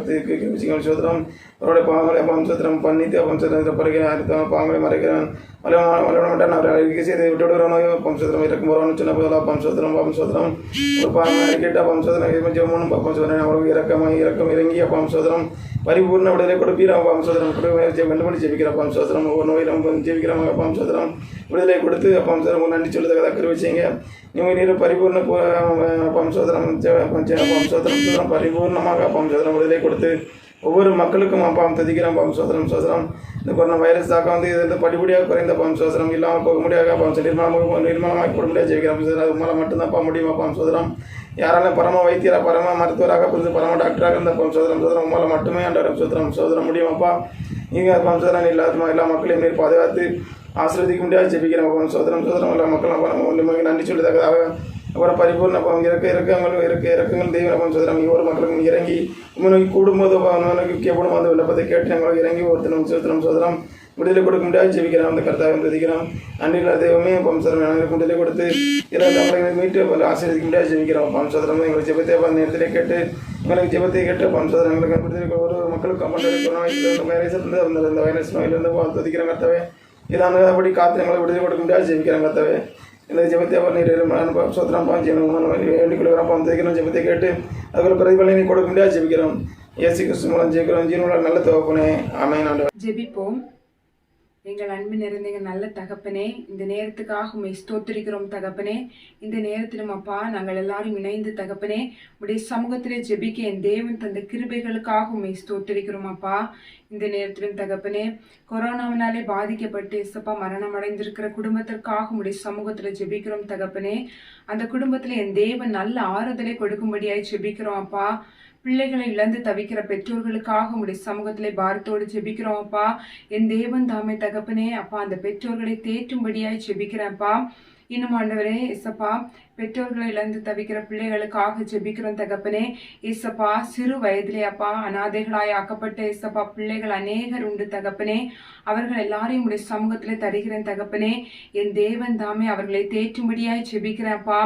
சோதரம் அவருடைய பாவங்களை அப்பாம் சோதரம் பண்ணித்து அப்பாம் சோதரத்தை பறிக்கிறான் பாவங்களை மறைக்கிறான் மலையாளம் அவர் அறிக்கை செய்து விட்டு விடுகிறோம் அப்பாம் சோதரம் இருக்கும் போகிறோம் சின்ன போதில் அப்பாம் சோதரம் ஒரு பாவங்களை அறிக்கைட்டு அப்பாம் சோதரம் ஜெவனும் அப்பாம் சோதரன் அவருக்கு இறக்கம் இறங்கி அப்பாம் சோதரம் பரிபூர்ண விடுதலை கொடுப்பீர் அப்பாம் சோதரம் கண்டுபிடி ஜெபிக்கிற அப்பாம் சோதரம் ஒவ்வொரு நோயிலும் ஜெபிக்கிறோம் அப்பாம் சோதரம் விடுதலை கொடுத்து அப்பாம் சோதரம் நன்றி சொல்லுறதுக்காக கருவிச்சிங்க நீங்கள் நீர் பரிபூர்ண அப்பாம் சோதரம் அப்பாம் சோதரம் பரிபூர்ணமாக அப்பாம் சோதரம் விடுதலை கொடுத்து ஒவ்வொரு மக்களுக்கும் அப்பாம் துதிக்கிறோம் அப்பாம் சோதரம் இந்த கொரோனா வைரஸ் தாக்கம் வந்து இது படிப்படியாக குறைந்த அப்பாம் சோதரம் இல்லாமல் போக முடியாது அப்பாம் நிர்மலமாக்கி போட முடியாது ஜெயிக்கிறோம் அது உங்களால் மட்டும்தான் அப்பா முடியும் அப்பாம் சோதரம் யாராலும் பரம வைத்தியராக பரம மருத்துவராக புரிந்து பரம டாக்டராக இருந்த அப்பாம் சோதரம் உங்களால் மட்டுமே ஆண்டவரம் சோதரம் முடியும் அப்பா நீங்கள் அப்பாம் சோதரம் எல்லா மக்களையும் நீர் பாதுகாத்து ஆசிரியதிக்க முடியாது ஜெபிக்கிறோம் அப்பாம் சோதரம் எல்லா மக்களும் நன்றி சொல்லுறதாக அப்புறம் பரிபூர்ண இறக்கங்கள் தெய்வம் அப்பாம் சோதரம் ஒவ்வொரு மக்களுக்கும் இறங்கி நோக்கி கூடும்போது நோக்கி கேட்படும் அந்த விண்ணப்பத்தை கேட்டு எங்களுக்கு இறங்கி ஒருத்தனம் சோதரம் விடுதலை கொடுக்க முடியாது ஜெபிக்கிறோம் அந்த கருத்தாக துதிக்கிறோம் நன்றிகள தெய்வமே அப்பாம் சோதரம் விடுதலை கொடுத்து தமிழர்களை மீட்டு ஆசீர்வதிக்க முடியாது ஜெபிக்கிறோம் அப்பாம் சோதரம் எங்களுக்கு ஜெபத்தை அந்த நேரத்தில் கேட்டு எங்களுக்கு ஜெபத்தை கேட்டு அப்பாம் சோதரம் எங்களுக்கு விடுதலை ஒரு மக்களுக்கு அந்த வைரஸ் நோயிலிருந்து துதிக்கிற கர்த்தாவே இதானபடி காத்து எங்களை விடுதலை கொடுக்க முடியாது ஜெபிக்கிறோம் கர்த்தாவே இந்த ஜெபத்தை நீர் சோதரம் வேண்டிக்கொள்கிறோம் துதிக்கிறோம் ஜெபத்தை கேட்டு அதுக்குள்ள பிரதிபலனை கொடுக்க முடியாது ஜெபிக்கிறோம் இயேசு கிறிஸ்து மூலம் ஜெயிக்கிறோம் ஜீவனுள்ள நல்ல தகப்பனே ஆமென். ஜெபிப்போம். எங்கள் அன்பு நிறைந்த எங்கள் நல்ல தகப்பனே, இந்த நேரத்துக்காக உண்மை ஸ்தோத்திரிக்கிறோம் தகப்பனே. இந்த நேரத்திலும் அப்பா நாங்கள் எல்லாரும் இணைந்து தகப்பனே உடைய சமூகத்திலே ஜெபிக்க என் தேவன் தந்த கிருபைகளுக்காக உண்மை ஸ்தோத்திரிக்கிறோம் அப்பா. இந்த நேரத்திலும் தகப்பனே கொரோனாவினாலே பாதிக்கப்பட்டு எசப்பா மரணம் அடைந்திருக்கிற குடும்பத்திற்காக உடைய சமூகத்தில் ஜெபிக்கிறோம் தகப்பனே. அந்த குடும்பத்தில் என் தேவன் நல்ல ஆறுதலை கொடுக்கும்படியாய் ஜெபிக்கிறோம் அப்பா. பிள்ளைகளை இழந்து தவிக்கிற பெற்றோர்களுக்காக உடைய சமூகத்திலே பாரத்தோடு ஜெபிக்கிறோம் அப்பா. என் தேவன் தாமே தகப்பனே அப்பா அந்த பெற்றோர்களை தேற்றும்படியாய் ஜெபிக்கிறேன்ப்பா. இன்னும் ஆண்டவரே எசப்பா பெற்றோர்களை இழந்து தவிக்கிற பிள்ளைகளுக்காக ஜெபிக்கிறோம் தகப்பனே. ஏசப்பா சிறு வயதிலே அப்பா அநாதைகளாய் ஆக்கப்பட்ட ஏசப்பா பிள்ளைகள் அநேகர் உண்டு தகப்பனே. அவர்கள் எல்லாரையும் உடைய சமூகத்திலே தருகிறேன் தகப்பனே. என் தேவன் தாமே அவர்களை தேற்றும்படியாய் ஜெபிக்கிறேன்ப்பா.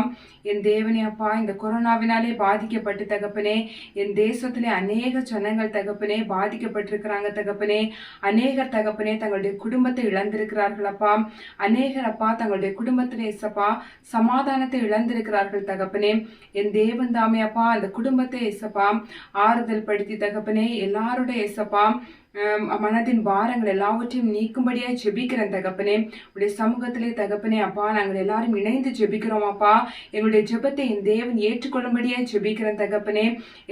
என் தேவனே அப்பா இந்த கொரோனாவினாலே பாதிக்கப்பட்டு தகப்பனே என் தேசத்திலே அநேக ஜனங்கள் தகப்பனே பாதிக்கப்பட்டிருக்கிறாங்க தகப்பனே. அநேகர் தகப்பனே தங்களுடைய குடும்பத்தை இழந்திருக்கிறார்கள் அப்பா. அநேகர் அப்பா தங்களுடைய குடும்பத்திலே ஏசப்பா சமாதானத்தை இழந்திருக்கிறார்கள் தகப்பனே. என் தேவன் தாமே அப்பா அந்த குடும்பத்தை ஏசப்பா ஆறுதல் படுத்தி தகப்பனே எல்லாருடைய ஏசப்பா மனதின் பாரங்கள் எல்லாவற்றையும் நீக்கும்படியாய் ஜெபிக்கிறேன் தகப்பனே. உடைய சமூகத்திலே தகப்பனே அப்பா நாங்கள் எல்லாரும் இணைந்து ஜெபிக்கிறோம் அப்பா. எங்களுடைய ஜெபத்தை என் தேவன் ஏற்றுக்கொள்ளும்படியாய் ஜெபிக்கிறேன் தகப்பனே.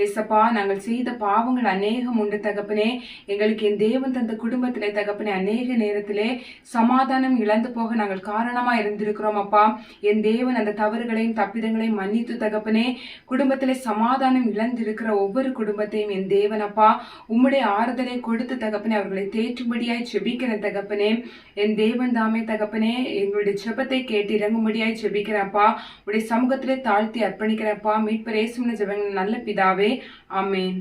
ஏசப்பா நாங்கள் செய்த பாவங்கள் அநேகம் உண்டு தகப்பனே. எங்களுக்கு என் தேவன் தந்த குடும்பத்திலே தகப்பனே அநேக நேரத்திலே சமாதானம் இழந்து போக நாங்கள் காரணமா இருந்திருக்கிறோம் அப்பா. என் தேவன் அந்த தவறுகளையும் தப்பிதங்களையும் மன்னித்து தகப்பனே குடும்பத்திலே சமாதானம் இழந்திருக்கிற ஒவ்வொரு குடும்பத்தையும் என் தேவன் அப்பா உம்முடைய ஆறுதலை கொடுத்து தகப்பனே அவர்களை தேற்றும்படியாய் ஜெபிக்கிறேன் தகப்பனே. என் தேவன் தாமே தகப்பனே எங்களுடைய ஜெபத்தை கேட்டு இறங்கும்படியாய் ஜெபிக்கிறப்பா. உடைய சமூகத்திலே தாழ்த்தி அர்ப்பணிக்கிறப்பா. மீட்பர் இயேசுவின் ஜெபங்கள் நல்ல பிதாவே ஆமென்.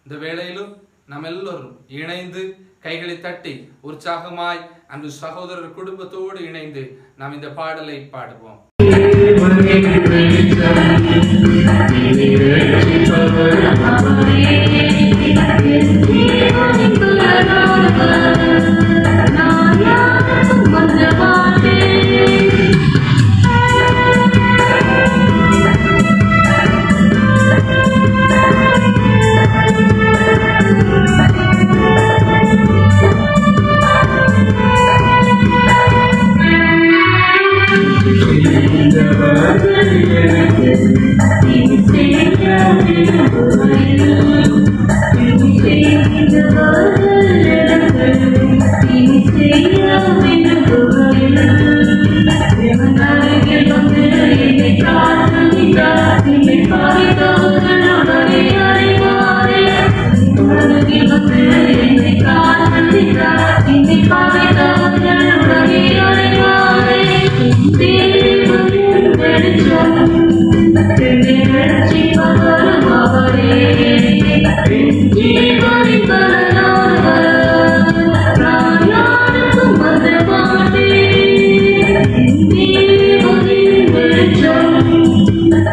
இந்த வேளையிலும் நாம் எல்லோரும் இணைந்து கைகளை தட்டி உற்சாகமாய் அன்று சகோதரர் குடும்பத்தோடு இணைந்து நாம் இந்த பாடலை பாடுவோம்.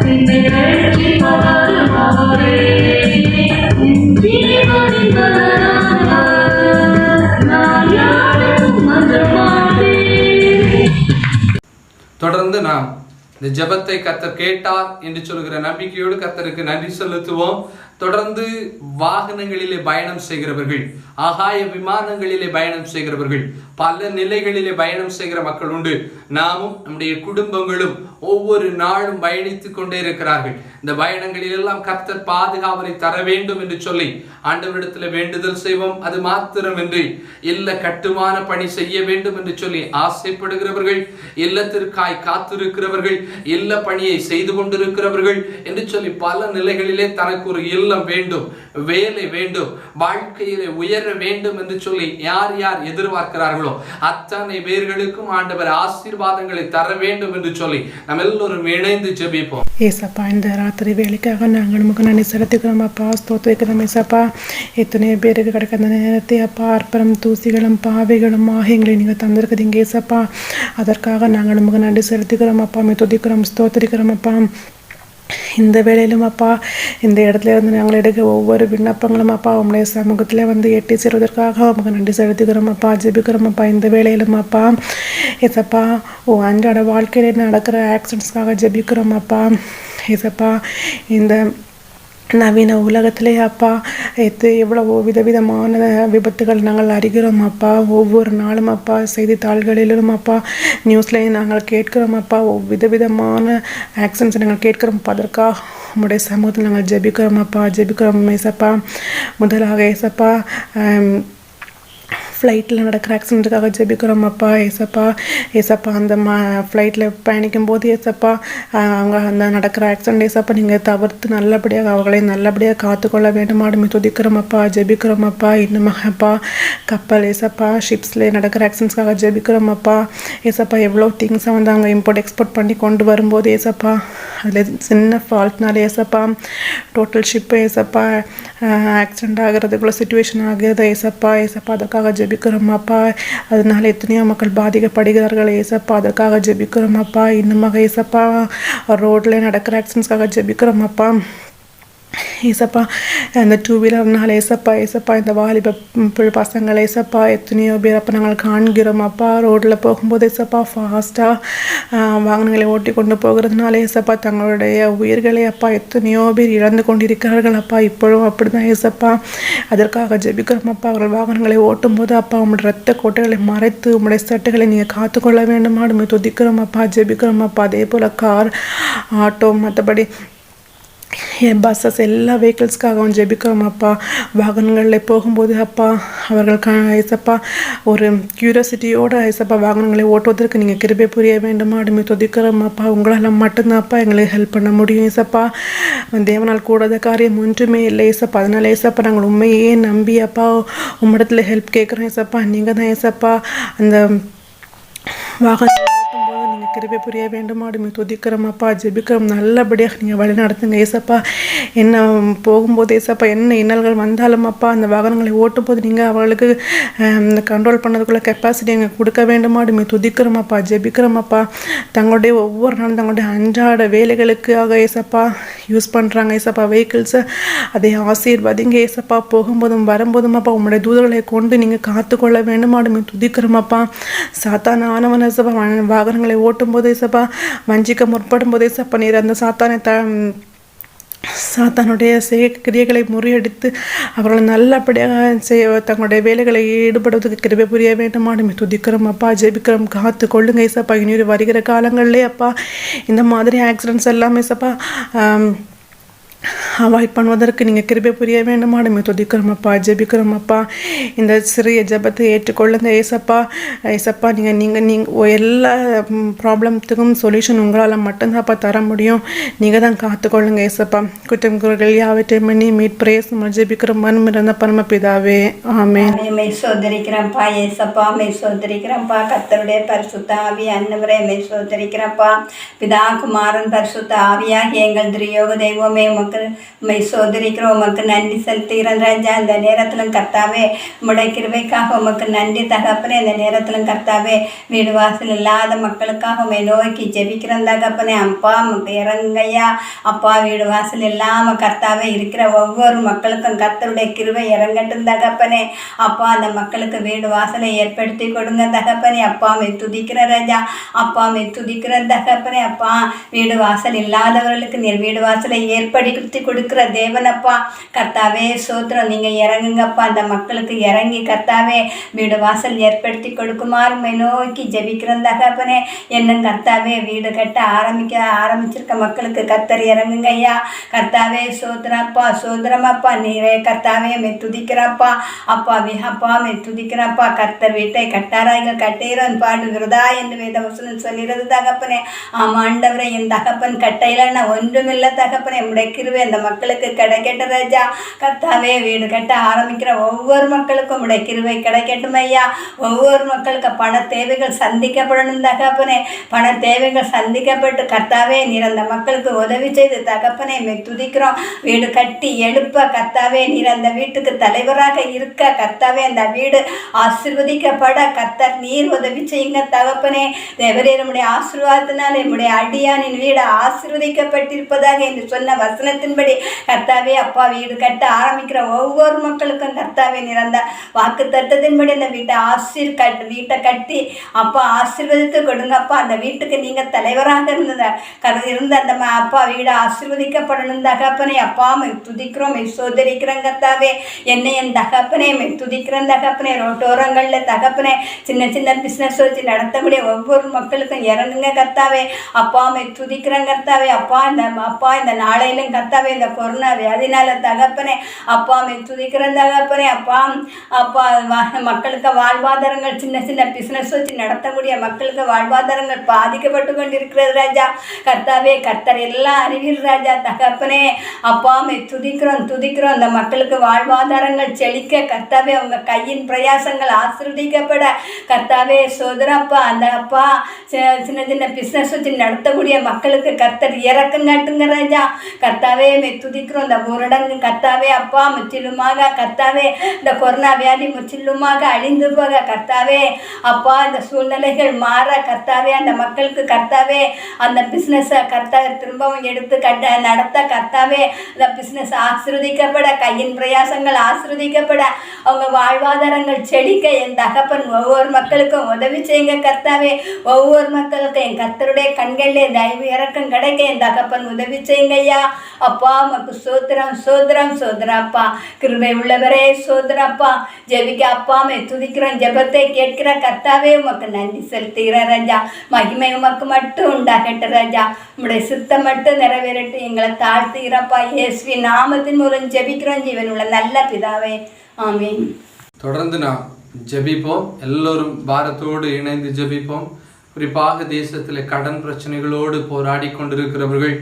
Thank you. தொடர்ந்து நாம் இந்த ஜெபத்தை கர்த்தர் கேட்டார் என்று சொல்கிற நம்பிக்கையோடு கர்த்தருக்கு நன்றி செலுத்துவோம். தொடர்ந்து வாகனங்களிலே பயணம் செய்கிறவர்கள், ஆகாய விமானங்களிலே பயணம் செய்கிறவர்கள், பல நிலைகளிலே பயணம் செய்கிற மக்கள் உண்டு. நாமும் நம்முடைய குடும்பங்களும் ஒவ்வொரு நாளும் பயணித்துக் கொண்டே இருக்கிறார்கள். இந்த பயணங்களில் எல்லாம் கர்த்தர் பாதுகாவலை தர வேண்டும் என்று சொல்லி ஆண்டவரிடத்தில் வேண்டுதல் செய்வோம். அது மாத்திரமின்றி இல்ல கட்டுமான பணி செய்ய வேண்டும் என்று சொல்லி ஆசைப்படுகிறவர்கள், இல்லத்திற்காய் காத்திருக்கிறவர்கள், இல்ல பணியை செய்து கொண்டிருக்கிறவர்கள் என்று சொல்லி பல நிலைகளிலே தனக்கு ஒரு இல்லம் வேண்டும், வேலை வேண்டும், வாழ்க்கையிலே உயர வேண்டும் என்று சொல்லி யார் யார் எதிர்பார்க்கிறார்களோ அத்தனை பேர்களுக்கும் ஆண்டவர் ஆசீர்வாதங்களை தர வேண்டும் என்று சொல்லி நம்ம எல்லோரும் இணைந்து ஜெபிப்போம். ஏசப்பா, இந்த ராத்திரி வேலைக்காக நாங்கள் உமக்கு நன்றி செலுத்துகிறோம் அப்பா, ஸ்தோத்திரிக்கிறோம் ஏசப்பா. எத்தனையோ பேருக்கு கிடைக்கிற அந்த நேரத்தை அப்பா அற்பரம் தூசிகளும் பாவைகளும் எங்களை நீங்கள் தந்திருக்கிறீங்க ஏசப்பா. அதற்காக நாங்கள் உமக்கு நன்றி செலுத்துகிறோம் அப்பா, துதிக்கிறோம், ஸ்தோத்திரிக்கிறோம் அப்பா. இந்த வேளையிலும் அப்பா இந்த இடத்துல இருந்து நாங்கள் எடுக்க ஒவ்வொரு விண்ணப்பங்களும் அப்பா உங்களுடைய சமூகத்தில் வந்து எட்டி சேருவதற்காக உமக்கு நன்றி செலுத்துகிறோம் அப்பா, ஜெபிக்கிறோம் அப்பா. இந்த வேளையிலும் அப்பா ஏசப்பா அன்றாட வாழ்க்கையில் நடக்கிற ஆக்சிடென்ட்ஸ்க்காக ஜெபிக்கிறோம் அப்பா ஏசப்பா. இந்த நவீன உலகத்திலே அப்பா எவ்வளவோ விதவிதமான விபத்துகள் நாங்கள் அறிகிறோம் அப்பா. ஒவ்வொரு நாளும் அப்பா செய்தித்தாள்களிலும் அப்பா நியூஸ்லேயும் நாங்கள் கேட்கிறோம் அப்பா. விதவிதமான ஆக்சிடென்ட்ஸ் நாங்கள் கேட்கிறோம் அப்பா. அதற்காக உங்களுடைய சமூகத்தில் நாங்கள் ஜெபிக்கிறோம் அப்பா, ஜெபிக்கிறோம் ஏசப்பா. முதலாக ஏசப்பா ஃப்ளைட்டில் நடக்கிற ஆக்சிடென்ட்டுக்காக ஜெபிக்கிறோம் அப்பா ஏசப்பா. ஏசப்பா அந்த ஃப்ளைட்டில் பயணிக்கும் போது ஏசப்பா அவங்க அந்த நடக்கிற ஆக்சிடென்ட் ஏசப்பா நீங்கள் தவிர்த்து நல்லபடியாக அவர்களை நல்லபடியாக காத்துக்கொள்ள வேண்டுமாடுமே துதிக்கிறோம் அப்பா, ஜெபிக்கிறோம் அப்பா. இன்னுமாக அப்பா கப்பல் ஏசப்பா ஷிப்ஸில் நடக்கிற ஆக்சிடென்ட்ஸ்க்காக ஜெபிக்கிறோம் அப்பா ஏசப்பா. எவ்வளோ திங்ஸை வந்து அவங்க இம்போர்ட் எக்ஸ்போர்ட் பண்ணி கொண்டு வரும்போது ஏசப்பா அதில் சின்ன ஃபால்ட்னால ஏசப்பா டோட்டல் ஷிப்பு ஏசப்பா ஆக்சிடென்ட் ஆகிறதுக்குள்ள சுச்சுவேஷன் ஆகுது ஏசப்பா. ஏசப்பா அதற்காக ஜெபிக்கிறோம் அப்பா. அதனால எத்தனையோ மக்கள் பாதிக்கப்படுகிறார்கள் ஏசப்பா, அதற்காக ஜெபிக்கிறோம் அப்பா. இன்னுமாக ஏசப்பா ரோட்ல நடக்கிற ஆக்சிடென்ட்ஸ்க்காக ஜெபிக்கிறோம் அப்பா ஏசப்பா. அந்த 2 வீலர்னால ஏசப்பா ஏசப்பா இந்த வாலிப பசங்களை ஏசப்பா எத்தனையோ பேர் அப்போ நாங்கள் காண்கிறோம் அப்பா. ரோட்டில் போகும்போது ஏசப்பா ஃபாஸ்ட்டாக வாகனங்களை ஓட்டி கொண்டு போகிறதுனால ஏசப்பா தங்களுடைய உயிர்களை அப்பா எத்தனையோ பேர் இழந்து கொண்டிருக்கிறார்கள் அப்பா. இப்பொழுதும் அப்படி தான் ஏசப்பா. அதற்காக ஜெபிக்கிறோம் அப்பா. அவர்கள் வாகனங்களை ஓட்டும் போது அப்பா உங்களுடைய ரத்த கோட்டைகளை மறைத்து உங்களுடைய சட்டைகளை நீங்கள் காத்துக்கொள்ள வேண்டுமாடுமே துதிக்கிறோம் அப்பா, ஜெபிக்கிறோம் அப்பா. அதே போல் கார், ஆட்டோ, மற்றபடி பஸ்ஸஸ் எல்லா வெஹிக்கிள்ஸ்க்காகவும் ஜெபிக்கிறோம் அப்பா. வாகனங்களில் போகும்போது அப்பா அவர்கள் ஏசப்பா ஒரு க்யூரியாசிட்டியோடு ஏசப்பா வாகனங்களை ஓட்டுவதற்கு நீங்கள் கிருபை புரிய வேண்டுமாடுமே துதிக்கிறோம் அப்பா. உங்களால் மட்டும்தான் அப்பா எங்களுக்கு ஹெல்ப் பண்ண முடியும் ஏசப்பா. தேவனால் கூடாத காரியம் ஒன்றுமே இல்லை ஏசப்பா. அதனால ஏசப்பா நாங்கள் உண்மையே நம்பி அப்பா உம்மிடத்தில் ஹெல்ப் கேட்குறோம் ஏசப்பா. நீங்கள் தான் ஏசப்பா அந்த வாகனம் நீங்கள் கிருபை புரிய வேண்டுமாடுமே துதிக்கிறோம் அப்பா, ஜெபிக்கிறோம். நல்லபடியாக நீங்கள் வழி நடத்துங்க ஏசப்பா. என்ன போகும்போது ஏசப்பா என்ன இன்னல்கள் வந்தாலும் அப்பா அந்த வாகனங்களை ஓட்டும் போது நீங்கள் அவர்களுக்கு இந்த கண்ட்ரோல் பண்ணதுக்குள்ள கெப்பாசிட்டி எங்கள் கொடுக்க வேண்டுமாடுமே துதிக்கிறோம் அப்பா, ஜெபிக்கிறோம் அப்பா. தங்களுடைய ஒவ்வொரு நாளும் தங்களுடைய அன்றாட வேலைகளுக்காக ஏசப்பா யூஸ் பண்ணுறாங்க ஏசப்பா வெஹிக்கிள்ஸை. அதை ஆசீர்வதிங்க ஏசப்பா. போகும்போதும் வரும்போதும் அப்பா உங்களுடைய தூதர்களை கொண்டு நீங்கள் காத்துக்கொள்ள வேண்டுமாடுமே துதிக்கிறோம் அப்பா. சாத்தான ஆனவன் ஏசப்பா வாகனங்களை ஓட்டும் போது ஏசப்பா வஞ்சிக்க முற்படும் போது ஏசப்பா நீர் அந்த சாத்தானுடைய கிரியைகளை முறியடித்து அவர்களை நல்லபடியாக தங்களுடைய வேலைகளை ஈடுபடுவதற்கு கிருபை புரிய வேண்டுமாடுமே துதிக்கிறோம் அப்பா, ஜெபிக்கிறோம். காத்து கொள்ளுங்க ஏசப்பா. இனி வருகிற காலங்களிலே அப்பா இந்த மாதிரி ஆக்சிடென்ட்ஸ் எல்லாமே ஏசப்பா அவாய்ட் பண்ணுவதற்கு நீங்கள் கிருபை புரிய வேண்டுமாடுமே துதிக்கிறோம் அப்பா, ஜெபிக்கிறோம் அப்பா. இந்த சிறிய ஜெபத்தை ஏற்றுக்கொள்ளுங்க ஏசப்பா. ஏசப்பா நீங்கள் எல்லா ப்ராப்ளத்துக்கும் சொல்யூஷன் உங்களால் மட்டும்தான்ப்பா தர முடியும். நீங்கள் தான் காத்துக்கொள்ளுங்க ஏசப்பா. குற்றம் குறைகள் யாவற்றையும் பண்ணி மீட் பிரேஸ் ஜெபிக்கிறோம் மனம் இருந்த பரமபிதாவே, ஆமென். சோதரிக்கிறப்பா ஏசப்பா, சோதரிக்கிறப்பா. கர்த்தருடைய பரிசுத்த ஆவி அன்னவரே சோதரிக்கிறப்பா. பிதா குமாரன் பரிசுத்த ஆவியாகி எங்கள் திரியோக தெய்வமே உமக்கு உம்மை சோதரிக்கிறோம். உமக்கு நன்றி செலுத்துகிறோம் ராஜா. இந்த நேரத்திலும் கர்த்தாவே உம்முடைய கிருபைக்காக உமக்கு நன்றி தகப்பனே. இந்த நேரத்திலும் கர்த்தாவே வீடு வாசல் இல்லாத மக்களுக்காக உம்மை நோக்கி ஜெபிக்கிறோம் தகப்பனே. அப்பா உமக்கு இறங்குங்கய்யா. அப்பா வீடு வாசல் இல்லாமல் கர்த்தாவே இருக்கிற ஒவ்வொரு மக்களுக்கும் கர்த்தருடைய கிருபை இறங்கட்டும் தகப்பனே. அப்பா அந்த மக்களுக்கு வீடு வாசலை ஏற்படுத்தி கொடுங்க தகப்பனே. அப்பா மை துதிக்கிற ராஜா. அப்பா மை துதிக்கிற தகப்பனே. அப்பா வீடு வாசல் இல்லாதவர்களுக்கு நீர் வீடு வாசலை ஏற்படுத்தி கொடுக்கிற தேவனப்பா. கர்த்தாவே சோத்திரம், நீங்கள் இறங்குங்கப்பா. அந்த மக்களுக்கு இறங்கி கர்த்தாவே வீடு வாசல் ஏற்படுத்தி கொடுக்குமாறு மை நோக்கி ஜெபிக்கிறோம் தகப்பனே. என்னும் கர்த்தாவே வீடு கட்ட ஆரம்பிச்சிருக்க மக்களுக்கு கர்த்தர் இறங்குங்க ஐயா. கர்த்தாவே சோதரப்பா சோதரமப்பா. நீரே கர்த்தாவே மை துதிக்கிறப்பா. அப்பா அப்பா மை துதிக்கிறப்பா. கர்த்தர் வீட்டை கட்டாராய்கள் கட்டுகிறோம் பாடு விருதா என்று வேதவசனம் சொல்கிறது தகப்பனே. ஆமாண்டவரை என் தகப்பன் கட்டையில ஒன்றுமில்லை தகப்பனே. நம்முடைய கிருபை அந்த மக்களுக்கு கிடைக்கட்ட ராஜா. கர்த்தாவே வீடு கட்ட ஆரம்பிக்கிற ஒவ்வொரு மக்களுக்கும் நம்முடைய கிருபை கிடைக்கட்டும் ஐயா. ஒவ்வொரு மக்களுக்கு பண தேவைகள் சந்திக்கப்படணும் தகப்பனே. பண தேவைகள் சந்திக்கப்பட்டு கர்த்தாவே நீர் அந்த மக்களுக்கு உதவி செய்து தகப்பனே மை துதிக்கிறோம். வீடு கட்டி எழுப்ப கர்த்தாவே நீர் அந்த வீட்டுக்கு தலைவராக இருக்க கர்த்தாவே அந்த வீடு ஆசீர்வதிக்கப்பட கர்த்தர் நீர் உதவி செய்யுங்க தகப்பனே. தேவரே நம்முடைய ஆசீர்வாதத்தினால் நம்முடைய அடியானின் வீடு ஆசீர்வதிக்கப்பட்டிருப்பதாக என்று சொன்ன வசனத்தின்படி கர்த்தாவே அப்பா வீடு கட்ட ஆரம்பிக்கிற ஒவ்வொரு மக்களுக்கும் கர்த்தாவே நீர் அந்த வாக்கு தத்தத்தின்படி அந்த வீட்டை கட்டி அப்பா ஆசீர்வதித்து கொடுங்கப்பா. அந்த வீட்டுக்கு நீங்கள் தலைவராக இருந்த அந்த அப்பா வீடு ஆசீர்வதிக்கப்படணும் தகப்பனே. அப்பா மை துதிக்கிறோம் மை சோதரிக்கிறோம் கர்த்தாவே. என்னை என் தகப்பனே மை துதிக்கிறோம் தகப்பனே. ரோட்டோரங்களில் தகப்பனே சின்ன சின்ன பிஸ்னஸ் வச்சு நடத்தக்கூடிய ஒவ்வொரு மக்களுக்கும் இறங்குங்க கர்த்தாவே. அப்பா மை துதிக்கிறோம் கர்த்தாவே. அப்பா இந்த நாளையிலும் கர்த்தாவே இந்த கொரோனா வியாதினால தகப்பனே அப்பா மை துதிக்கிறோம் தகப்பனே. அப்பா மக்களுக்கு வாழ்வாதாரங்கள் சின்ன சின்ன பிஸ்னஸ் வச்சு நடத்தக்கூடிய மக்களுக்கு வாழ்வாதாரங்கள் பாதிக்கப்பட்டு கொண்டிருக்கிறது ராஜா. கர்த்தாவே கர்த்தர் எல்லாம் அறிவீர் ராஜா தகப்பனே. அப்பா மை துதிக்கிறோம் அந்த மக்களுக்கு வாழ்வாதாரங்கள் செழிக்க கர்த்தாவே உங்க கையின் பிரயாசங்கள் ஆசீர்வதிக்கப்பட கர்த்தாவே சோதரப்பா. அந்த அப்பா சின்ன சின்ன பிஸ்னஸ் வச்சு நடத்தக்கூடிய மக்களுக்கு கர்த்தர் இறக்கம் காட்டுங்க ராஜா. கர்த்தாவே மை துதிக்கிறோம். இந்த ஊரடங்கு கர்த்தாவே அப்பா முற்றிலுமாக கர்த்தாவே இந்த கொரோனா வியாதி முற்றிலுமாக அழிந்து போக கர்த்தாவே அப்பா இந்த சூழ்நிலைகள் மாற கர்த்தாவே அந்த மக்களுக்கு கர்த்தாவே அந்த பிஸ்னஸை கர்த்தாவே திரும்பவும் எடுத்து நடத்த கர்த்தாவே இந்த பிஸ்னஸ் ஆசீர்வதிக்கப்பட கையின் பிரயாசங்கள் ஆசீர்வதிக்கப்பட அவங்க வாழ்வாதாரங்கள் செழிக்க என் தகப்பன் ஒவ்வொரு மக்களுக்கும் உதவி செய்யுங்க கர்த்தாவே. ஒவ்வொரு மக்களுக்கும் என் கர்த்தருடைய கண்களிலே தயவு இறக்கம் கிடைக்க என் தகப்பன் உதவி செய்யுங்க ஐயா. அப்பா உமக்கு சோத்திரம் சோத்திரம் சோதரப்பா. கிருபை உள்ளவரே சோதரப்பா. ஜெபிக்க அப்பா மை துதிக்கிறோம். ஜெபத்தை கேட்கிற கர்த்தாவே உமக்கு நன்றி செலுத்துகிற ராஜா. மகிமை உமக்கு மட்டும் உண்டாகட்ட ராஜா. உம்முடைய சித்தம் மட்டும் நிறைவேறட்டு எங்களை தாழ்த்துகிறப்பா. இயேசுவி நாமத்தின் மூலம் ஜெபிக்கிறோம் ஜீவன் உள்ள நல்ல பிதாவே. ஆமீன். தொடர்ந்து நாம் ஜெபிப்போம். எல்லோரும் பாரத்தோடு இணைந்து ஜெபிப்போம். குறிப்பாக தேசத்தில் கடன் பிரச்சனைகளோடு போராடி கொண்டிருக்கிறவர்கள்,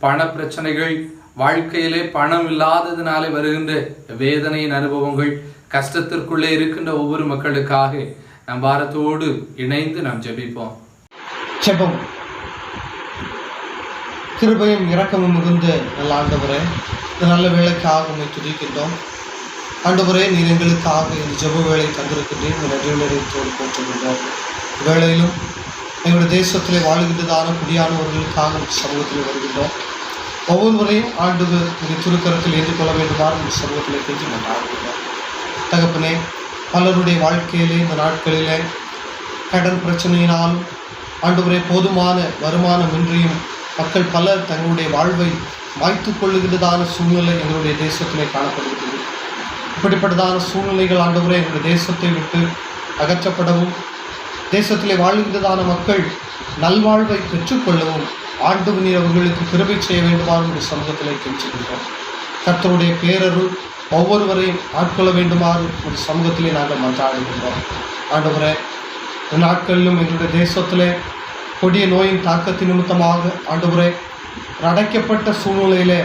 பண பிரச்சனைகள், வாழ்க்கையிலே பணம் இல்லாததினாலே வருகின்ற வேதனையின் அனுபவங்கள், கஷ்டத்திற்குள்ளே இருக்கின்ற ஒவ்வொரு மக்களுக்காக நாம் பாரத்தோடு இணைந்து நாம் ஜெபிப்போம். ஜெபம். கிருபையும் இரக்கமும் மிகுந்த நல்ல ஆண்டவரே, இந்த நல்ல வேலைக்காக உண்மை துதிக்கின்றோம். ஆண்டவரே நீர் எங்களுக்காக இந்த ஜெப வேலை தந்திருக்கின்றேன். நன்றியுள்ளதோடு போற்றுகின்றோம். வேளையிலும் எங்களுடைய தேசத்திலே வாழ்கின்றதான குடியானவர்களுக்காக சமூகத்தில் வருகின்றோம். ஒவ்வொருவரையும் ஆண்டவர் இந்த திருக்கரத்தில் ஏற்றுக்கொள்ள வேண்டுமாறு இந்த சமூகத்தில் கெஞ்சி கொண்டாடுகின்றோம். தகப்பனே, பலருடைய வாழ்க்கையிலே இந்த நாட்களிலே கடன் பிரச்சனையினாலும் ஆண்டவரே போதுமான வருமானமின்றியும் மக்கள் பலர் தங்களுடைய வாழ்வை மாய்த்து கொள்ளுகின்றதான சூழ்நிலை எங்களுடைய தேசத்திலே காணப்படுகிறது. இப்படிப்பட்டதான சூழ்நிலைகள் ஆண்டவரே எங்களுடைய தேசத்தை விட்டு அகற்றப்படவும், தேசத்திலே வாழ்கின்றதான மக்கள் நல்வாழ்வை பெற்றுக்கொள்ளவும் ஆண்டவர் நீர் அவர்களுக்கு கிருபை செய்ய வேண்டுமாறு ஒரு சமூகத்திலே கெஞ்சுகின்றோம். கர்த்தருடைய பேரருள் ஒவ்வொருவரையும் ஆட்கொள்ள வேண்டுமாறு ஒரு சமூகத்திலே நாங்கள் மன்றாடுகின்றோம். ஆண்டவரே, நாட்களிலும் எங்களுடைய தேசத்திலே கொடிய நோயின் தாக்கத்தின் நிமித்தமாக ஆண்டவரே அடைக்கப்பட்ட சூழ்நிலையிலே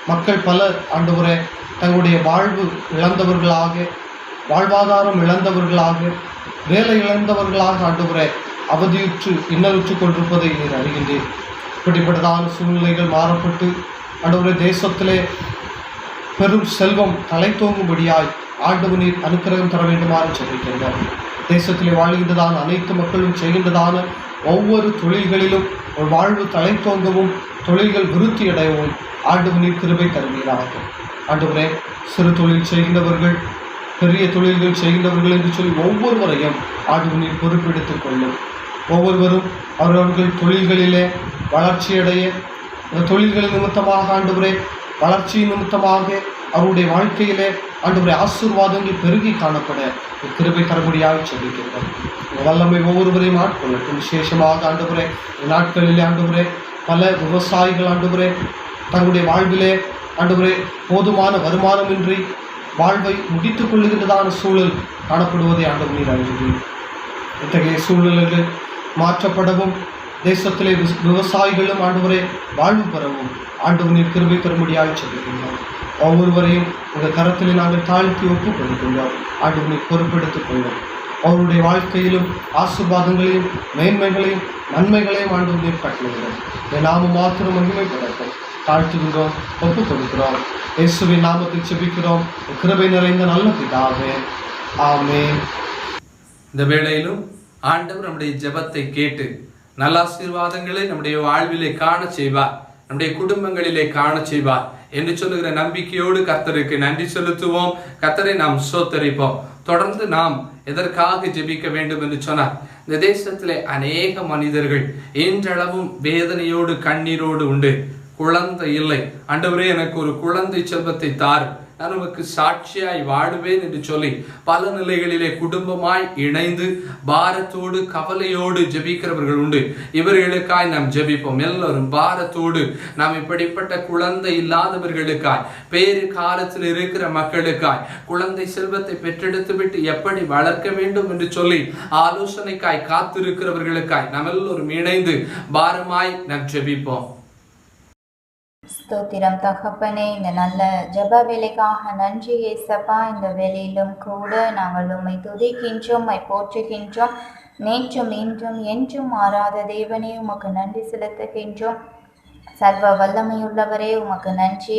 மக்கள் பலர் ஆண்டவரே தங்களுடைய வாழ்வு இழந்தவர்களாக, வாழ்வாதாரம் இழந்தவர்களாக, வேலை இழந்தவர்களாக ஆண்டவரே அவதியுற்று இன்னலுற்று கொண்டிருப்பதை நீர் அறிகின்றேன். இப்படிப்பட்டதான சூழ்நிலைகள் மாறப்பட்டு ஆண்டவரே தேசத்திலே பெரும் செல்வம் தலை தோங்கும்படியாய் ஆண்டவர் நீர் அனுக்கிரகம் தர வேண்டுமாறு ஜெபிக்கின்றோம். தேசத்திலே வாழ்கின்றதான அனைத்து மக்களும் செய்கின்றதான ஒவ்வொரு தொழில்களிலும் ஒரு வாழ்வு தலை தோங்கவும் தொழில்கள் விருத்தி அடையவும் ஆண்டவர் நீர் கிருபை தருவீராக. ஆண்டவரே சிறு தொழில் செய்கின்றவர்கள், பெரிய தொழில்கள் செய்கின்றவர்கள் என்று சொல்லி ஒவ்வொருவரையும் ஆண்டவர் நீர் பொறுப்பெடுத்துக் கொள்ளும். ஒவ்வொருவரும் அவரவர்கள் தொழில்களிலே வளர்ச்சியடைய, தொழில்களின் நிமித்தமாக ஆண்டவரே வளர்ச்சி நிமித்தமாக அவருடைய வாழ்க்கையிலே ஆண்டவரே ஆசீர்வாதங்கள் பெருகி காணப்பட கிருபை தரமுடியாக சொல்லிக்கின்றோம். வல்லமை ஒவ்வொருவரையும் ஆட்கொள்ளட்டும். விசேஷமாக ஆண்டவரே நாட்களிலே ஆண்டவரே பல விவசாயிகள் ஆண்டவரே தங்களுடைய வாழ்விலே ஆண்டவரே போதுமான வருமானமின்றி வாழ்வை முடித்துக் கொள்ளுகின்றதான சூழல் காணப்படுவதை ஆண்டவர் நீர் அறிவீர். இத்தகைய சூழல்கள் மாற்றப்படவும் தேசத்திலே விவசாயிகளும் ஆண்டவரே வாழ்வு பெறவும் ஆண்டவர் நீர் கிருபை தரும்படியாக சொல்லிக்கின்றோம். ஒவ்வொருவரையும் உங்கள் கரத்திலே நாங்கள் தாழ்த்தி ஒப்புக் கொடுக்கின்றோம். ஆண்டவர் நீர் பொறுப்பெடுத்துக் கொள்வோம். அவருடைய வாழ்க்கையிலும் ஆசீர்வாதங்களையும் மேன்மைகளையும் நன்மைகளையும் ஆண்டவர் நீர் கட்டளையிடும். நாம மாத்திரம் மகிமைப்படட்டும். தாழ்த்துகின்றோம், ஒப்புக் கொடுக்கிறோம். இயேசுவின் நாமத்தில் செபிக்கிறோம், கிருபை நிறைந்த நல்ல பிதாவே, ஆமென். இந்த வேளையிலும் ஆண்டவர் நம்முடைய ஜெபத்தை கேட்டு நல்ல ஆசீர்வாதங்களை நம்முடைய வாழ்விலே காண செய்வார், நம்முடைய குடும்பங்களிலே காண செய்வார் என்று சொல்லுகிற நம்பிக்கையோடு கர்த்தருக்கு நன்றி செலுத்துவோம். கர்த்தரை நாம் ஸ்தோத்தரிப்போம். தொடர்ந்து நாம் எதற்காக ஜெபிக்க வேண்டும் என்று சொன்னார். இந்த தேசத்திலே அநேக மனிதர்கள் இன்றளவும் வேதனையோடு கண்ணீரோடு உண்டு. குழந்தை இல்லை, ஆண்டவரே எனக்கு ஒரு குழந்தை செல்வத்தை தாரு, நான் உமக்கு சாட்சியாய் வாடுவேன் என்று சொல்லி பல நிலைகளிலே குடும்பமாய் இணைந்து பாரத்தோடு கவலையோடு ஜெபிக்கிறவர்கள் உண்டு. இவர்களுக்காய் நாம் ஜெபிப்போம். எல்லோரும் பாரத்தோடு நாம் இப்படிப்பட்ட குழந்தை இல்லாதவர்களுக்காய், பேறு காலத்தில் இருக்கிற மக்களுக்காய், குழந்தை செல்வத்தை பெற்றெடுத்து விட்டு எப்படி வளர்க்க வேண்டும் என்று சொல்லி ஆலோசனைக்காய் காத்திருக்கிறவர்களுக்காய் நாம் எல்லோரும் இணைந்து பாரமாய் நாம் ஜெபிப்போம். ஸ்தோத்திரம் தகப்பனே, இந்த நல்ல ஜெப வேலைக்காக நன்றி ஏசப்பா. இந்த வேலையிலும் கூட நாங்கள் உம்மை துதிக்கின்றோம், உம்மை போற்றுகின்றோம். நேற்றும் இன்றும் என்றும் மாறாத தேவனே உமக்கு நன்றி செலுத்துகின்றோம். சர்வ வல்லமையுள்ளவரே உமக்கு நன்றி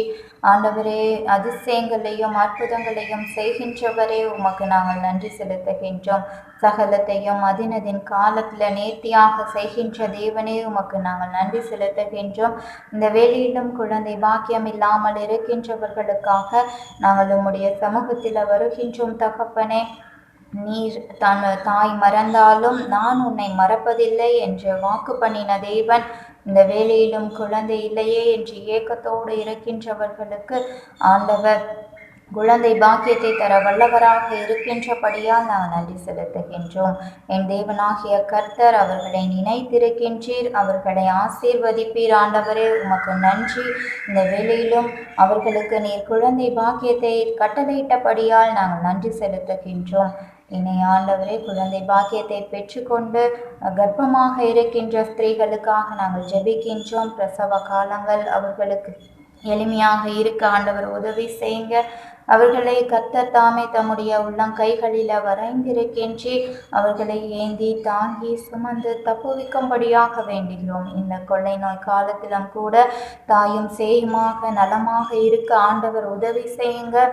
ஆண்டவரே. அதிசயங்களையும் அற்புதங்களையும் செய்கின்றவரே உமக்கு நாங்கள் நன்றி செலுத்துகின்றோம். சகலத்தையும் அதினதின் காலத்தில் நேர்த்தியாக செய்கின்ற தேவனே உமக்கு நாங்கள் நன்றி செலுத்துகின்றோம். இந்த வேலையிலும் குழந்தை பாக்கியம் இல்லாமல் இருக்கின்றவர்களுக்காக நாங்கள் உம்முடைய சமூகத்தில் வருகின்றோம் தகப்பனே. நீர் தாய் மறந்தாலும் நான் உன்னை மறப்பதில்லை என்று வாக்கு பண்ணின தேவன், இந்த வேலையிலும் குழந்தை இல்லையே என்று ஏக்கத்தோடு இருக்கின்றவர்களுக்கு ஆண்டவர் குழந்தை பாக்கியத்தை தர வல்லவராக இருக்கின்றபடியால் நான் நன்றி செலுத்துகின்றோம். என் தேவனாகிய கர்த்தர் அவர்களை நினைத்திருக்கின்றீர், அவர்களை ஆசீர்வதிப்பீர். ஆண்டவரே உமக்கு நன்றி. இந்த வேளையிலும் அவர்களுக்கு நீர் குழந்தை பாக்கியத்தை கட்டளையிட்டபடியால் நாங்கள் நன்றி செலுத்துகின்றோம். இனி ஆண்டவரே குழந்தை பாக்கியத்தை பெற்றுக்கொண்டு கர்ப்பமாக இருக்கின்ற ஸ்திரீகளுக்காக நாங்கள் ஜெபிக்கின்றோம். பிரசவ காலங்கள் அவர்களுக்கு எளிமையாக இருக்க ஆண்டவர் உதவி செய்யுங்க. அவர்களை கர்த்தர் தாமே தம்முடைய உள்ளங்கைகளில் வரைந்திருக்கின்றி அவர்களை ஏந்தி தாங்கி சுமந்து தப்புவிக்கும்படியாக வேண்டுகிறோம். இந்த கொள்ளை நோய் காலத்திலும் கூட தாயும் சேயுமாக நலமாக இருக்க ஆண்டவர் உதவி செய்யுங்க.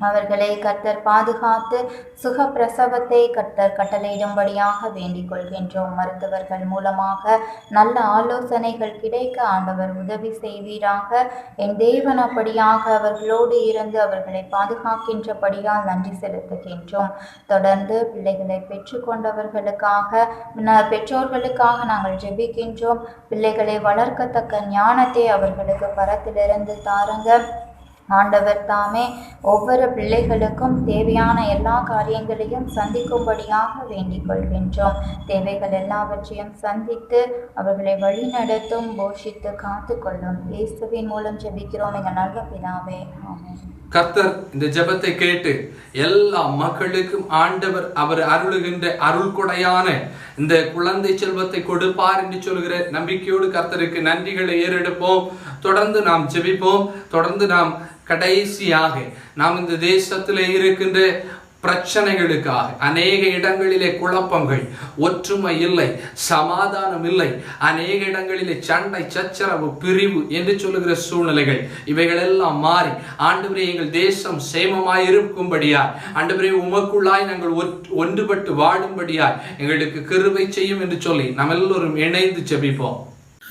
அவர்களை கர்த்தர் பாதுகாத்து சுகப்பிரசவத்தை கர்த்தர் கட்டளையிடும்படியாக வேண்டிக் கொள்கின்றோம். மருத்துவர்கள் மூலமாக நல்ல ஆலோசனைகள் கிடைக்க ஆண்டவர் உதவி செய்வீராக. என் தேவன் அப்படியாக அவர்களோடு இருந்து அவர்களை பாதுகாக்கின்றபடியால் நன்றி செலுத்துகின்றோம். தொடர்ந்து பிள்ளைகளை பெற்றுக்கொண்டவர்களுக்காக பெற்றோர்களுக்காக நாங்கள் ஜெபிக்கின்றோம். பிள்ளைகளை வளர்க்கத்தக்க ஞானத்தை அவர்களுக்கு பரத்திலிருந்து தாருங்க. ஆண்டவர் தாமே ஒவ்வொரு பிள்ளைகளுக்கும் தேவையான எல்லா காரியங்களையும் சந்திக்கும்படியாக வேண்டிக் கொள்கின்றோம். தேவைகள் எல்லாவற்றையும் சந்தித்து அவர்களை வழிநடத்தும், போஷித்து காத்து கொள்ளும். இயேசுவின் மூலம் ஜெபிக்கிறோம் எங்கள் நல்ல பிதாவே, ஆமென். கர்த்தர் இந்த ஜெபத்தை கேட்டு எல்லா மக்களுக்கும் ஆண்டவர் அவர் அருளுகின்ற அருள் கொடையான இந்த குழந்தை செல்வத்தை கொடுப்பார் என்று சொல்கிற நம்பிக்கையோடு கர்த்தருக்கு நன்றிகளை ஏறெடுப்போம். தொடர்ந்து நாம் ஜெபிப்போம். தொடர்ந்து நாம் கடைசியாக நாம் இந்த தேசத்தில் இருக்கின்ற பிரச்சனைகளுக்காக அநேக இடங்களிலே குழப்பங்கள், ஒற்றுமை இல்லை, சமாதானம் இல்லை, அநேக இடங்களிலே சண்டை, சச்சரவு, பிரிவு என்று சொல்லுகிற சூழ்நிலைகள் இவைகளெல்லாம் மாறி ஆண்டவரே எங்கள் தேசம் சேமமாய் இருக்கும்படியாய், ஆண்டவரே உமக்குள்ளாய் நாங்கள் ஒன்றுபட்டு வாழும்படியாய் எங்களுக்கு கிருபை செய்யும் என்று சொல்லி நாம் எல்லோரும் இணைந்து ஜெபிப்போம்.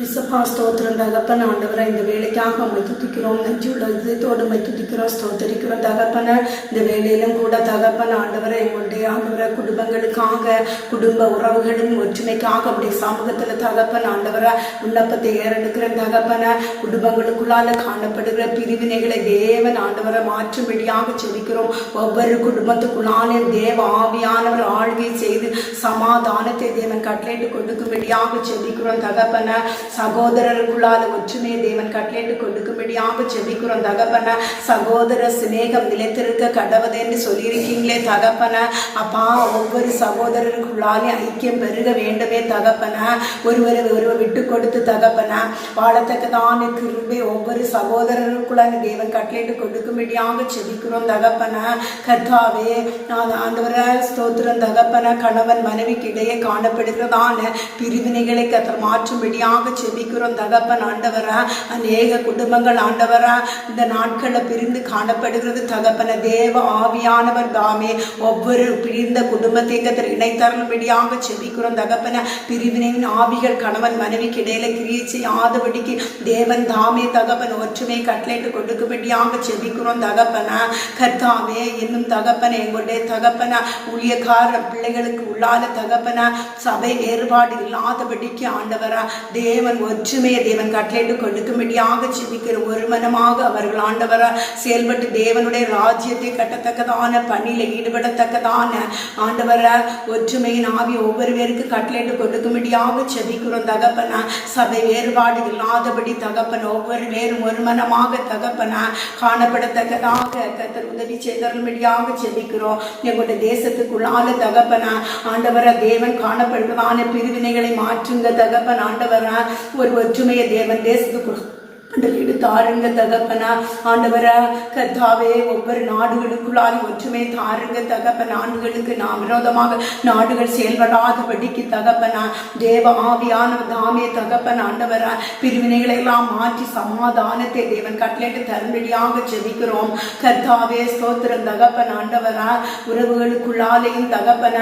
விசப்பா ஸ்தோத்திரம் தகப்பன ஆண்டவரை இந்த வேலைக்காக உண்மை துதிக்கிறோம், நெஞ்சுள்ள இதயத்தோடு உண்மை துதிக்கிறோம், ஸ்தோத்தரிக்கிறோம் தகப்பன. இந்த வேலையிலும் கூட தகப்பன ஆண்டவரை எங்களுடைய ஆண்டவரை குடும்பங்களுக்காக, குடும்ப உறவுகளின் ஒற்றுமைக்காக அப்படி சமூகத்தில் தகப்பன ஆண்டவரை விண்ணப்பத்தை ஏறெடுக்கிறேன் தகப்பன. குடும்பங்களுக்குள்ளால காணப்படுகிற பிரிவினைகளை தேவன் ஆண்டவரை மாற்றும்படியாக செபிக்கிறோம். ஒவ்வொரு குடும்பத்துக்குள்ளாலே தேவ ஆவியானவர் ஆளுகை செய்து சமாதானத்தை தேவன் கட்டளையிட்டு கொடுக்கும்படியாக செபிக்கிறோம் தகப்பன. சகோதரருக்குள்ளால ஒற்றுமையை தேவன் கட்டளையிட்டு கொடுக்கும்படியாக ஜெபிக்கிறோம் தகப்பன. சகோதர சிநேகம் நிலைத்திருக்க கடவுது என்று சொல்லியிருக்கீங்களே தகப்பன. அப்பா, ஒவ்வொரு சகோதரருக்குள்ளாலே ஐக்கியம் பெருக வேண்டுமே தகப்பன. ஒருவர் விட்டு கொடுத்து தகப்பன வாழத்தக்கதான கிருபை ஒவ்வொரு சகோதரருக்குள்ளான தேவன் கட்டளையிட்டு கொடுக்கும்படியாக ஜெபிக்கிறோம் தகப்பன. கர்த்தாவே, நான் ஆண்டவரே ஸ்தோத்திரம் தகப்பன. கணவன் மனைவிக்கு இடையே காணப்படுகிறதான பிரிவினைகளை கர்த்தர் மாற்றும்படியாக செபிக்கிறோம் தகப்பன் ஆண்டவர. அநேக குடும்பங்கள் ஆண்டவர இந்த நாட்களில் பிரிந்து காணப்படுகிறது தகப்பன. தேவ ஆவியானவர் தாமே ஒவ்வொரு பிரிந்த குடும்பத்தை கர்த்தர் இணைத்தருளும்படியாக செபிக்கிறோம் தகப்பன. பிரிவினையின் ஆவிகள் கணவன் மனைவிக்கு இடையில கிரியை செய்யாதபடிக்கு தேவன் தாமே தகப்பன் ஒற்றுமை கட்டளையிட்டு கொடுக்கும்படியாக செபிக்கிறோம் தகப்பன. கர்த்தாவே, இன்னும் தகப்பன எங்களுடைய தகப்பன ஊழியக்கார பிள்ளைகளுக்கு உள்ளாத தகப்பன சபை வேறுபாடு இல்லாதபடிக்கு ஆண்டவர தேவன் ஒற்றுமையை தேவன் கட்டளையிட்டு கொடுக்கும்படியாக செபிக்கிற ஒரு மனமாக அவர்கள் ஆண்டவர செயல்பட்டு தேவனுடைய ராஜ்யத்தை கட்டத்தக்கதான பணியில ஈடுபடத்தக்கதான ஆண்டவர ஒற்றுமையின் ஆவி ஒவ்வொரு பேருக்கு கட்டளையிட்டு கொடுக்கும்படியாக செபிக்கிறோம் தகப்பன. சபை வேறுபாடு இல்லாதபடி தகப்பன ஒவ்வொரு பேரும் ஒரு மனமாக தகப்பன காணப்படத்தக்கதாக கர்த்தர் உதவி செய்தரும்படியாக செபிக்கிறோம். எங்களுடைய தேசத்துக்குள்ளால தகப்பன ஆண்டவர தேவன் காணப்படுவதான பிரிவினைகளை மாற்றுங்க தகப்பன் ஆண்டவர. ஒரு ஒற்றுமையை தேவன் தேசத்துக்கு தாருங்க தகப்பன ஆண்டவர. கர்த்தாவே, ஒவ்வொரு நாடுகளுக்குள்ளாலும் ஒற்றுமை தாருங்க தகப்பன. நாடுகளுக்கு நாம் விரோதமாக நாடுகள் செயல்படாதபடிக்கு தகப்பன தேவ ஆவியானவர் தாமே தகப்பன் ஆண்டவர பிரிவினைகளை எல்லாம் மாற்றி சமாதானத்தை தேவன் கட்டளையிட்டு தரும்படியாக செபிக்கிறோம் கர்த்தாவே. ஸ்தோத்திரம் தகப்பன் ஆண்டவர. உறவுகளுக்குள்ளாலேயும் தகப்பன,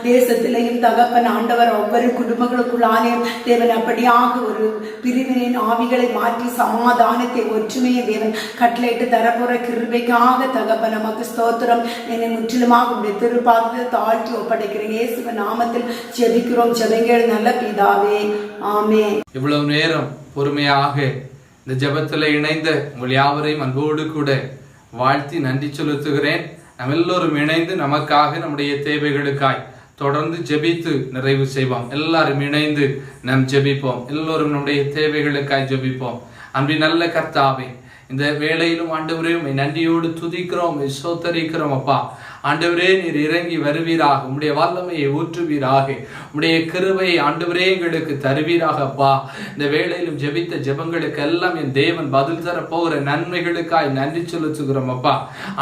தேசத்திலேயும் தகப்பன் ஆண்டவர் ஒவ்வொரு குடும்பங்களுக்குள்ளாலேயும் தேவன் அப்படியாக ஒரு பிரிவினையின் ஆவிகளை மாற்றி சமாதானத்தை ஒற்றுமையை தேவன் கட்டளையிட்டு தரப்போற கிருபைக்காக தகப்பன் நமக்கு ஸ்தோத்திரம். என்னை முற்றிலுமாக உடைய திருப்பாதத்தை தாழ்த்தி ஒப்படைக்கிறேன். இயேசுவின் நாமத்தில் ஜெபிக்கிறோம். ஜெபங்கள் நல்ல பிதாவே, ஆமென். இவ்வளவு நேரம் பொறுமையாக இந்த ஜெபத்தில் இணைந்த உங்கள் யாவரையும் அன்போடு கூட வாழ்த்தி நன்றி செலுத்துகிறேன். நம்ம எல்லோரும் இணைந்து நமக்காக நம்முடைய தேவைகளுக்காய் தொடர்ந்து ஜெபித்து நிறைவு செய்வோம். எல்லாரும் இணைந்து நாம் ஜெபிப்போம். எல்லோரும் நம்முடைய தேவைகளுக்காய் ஜெபிப்போம். அன்பின் நல்ல கர்த்தாவே, இந்த வேளையிலும் ஆண்டவரே உம்மை நன்றியோடு துதிக்கிறோம், ஸ்தோத்தரிக்கிறோம். அப்பா ஆண்டவரே, நீர் இறங்கி வருவீராக, உம்முடைய வல்லமையை ஊற்றுவீராக, உம்முடைய கிருபையை ஆண்டவரே எங்களுக்கு தருவீராக. அப்பா, இந்த வேளையிலும் ஜெபித்த ஜெபங்களுக்கு எல்லாம் என் தேவன் பதில் தர போகிற நன்மைகளுக்காய் நன்றி செலுத்துகிறோம். அப்பா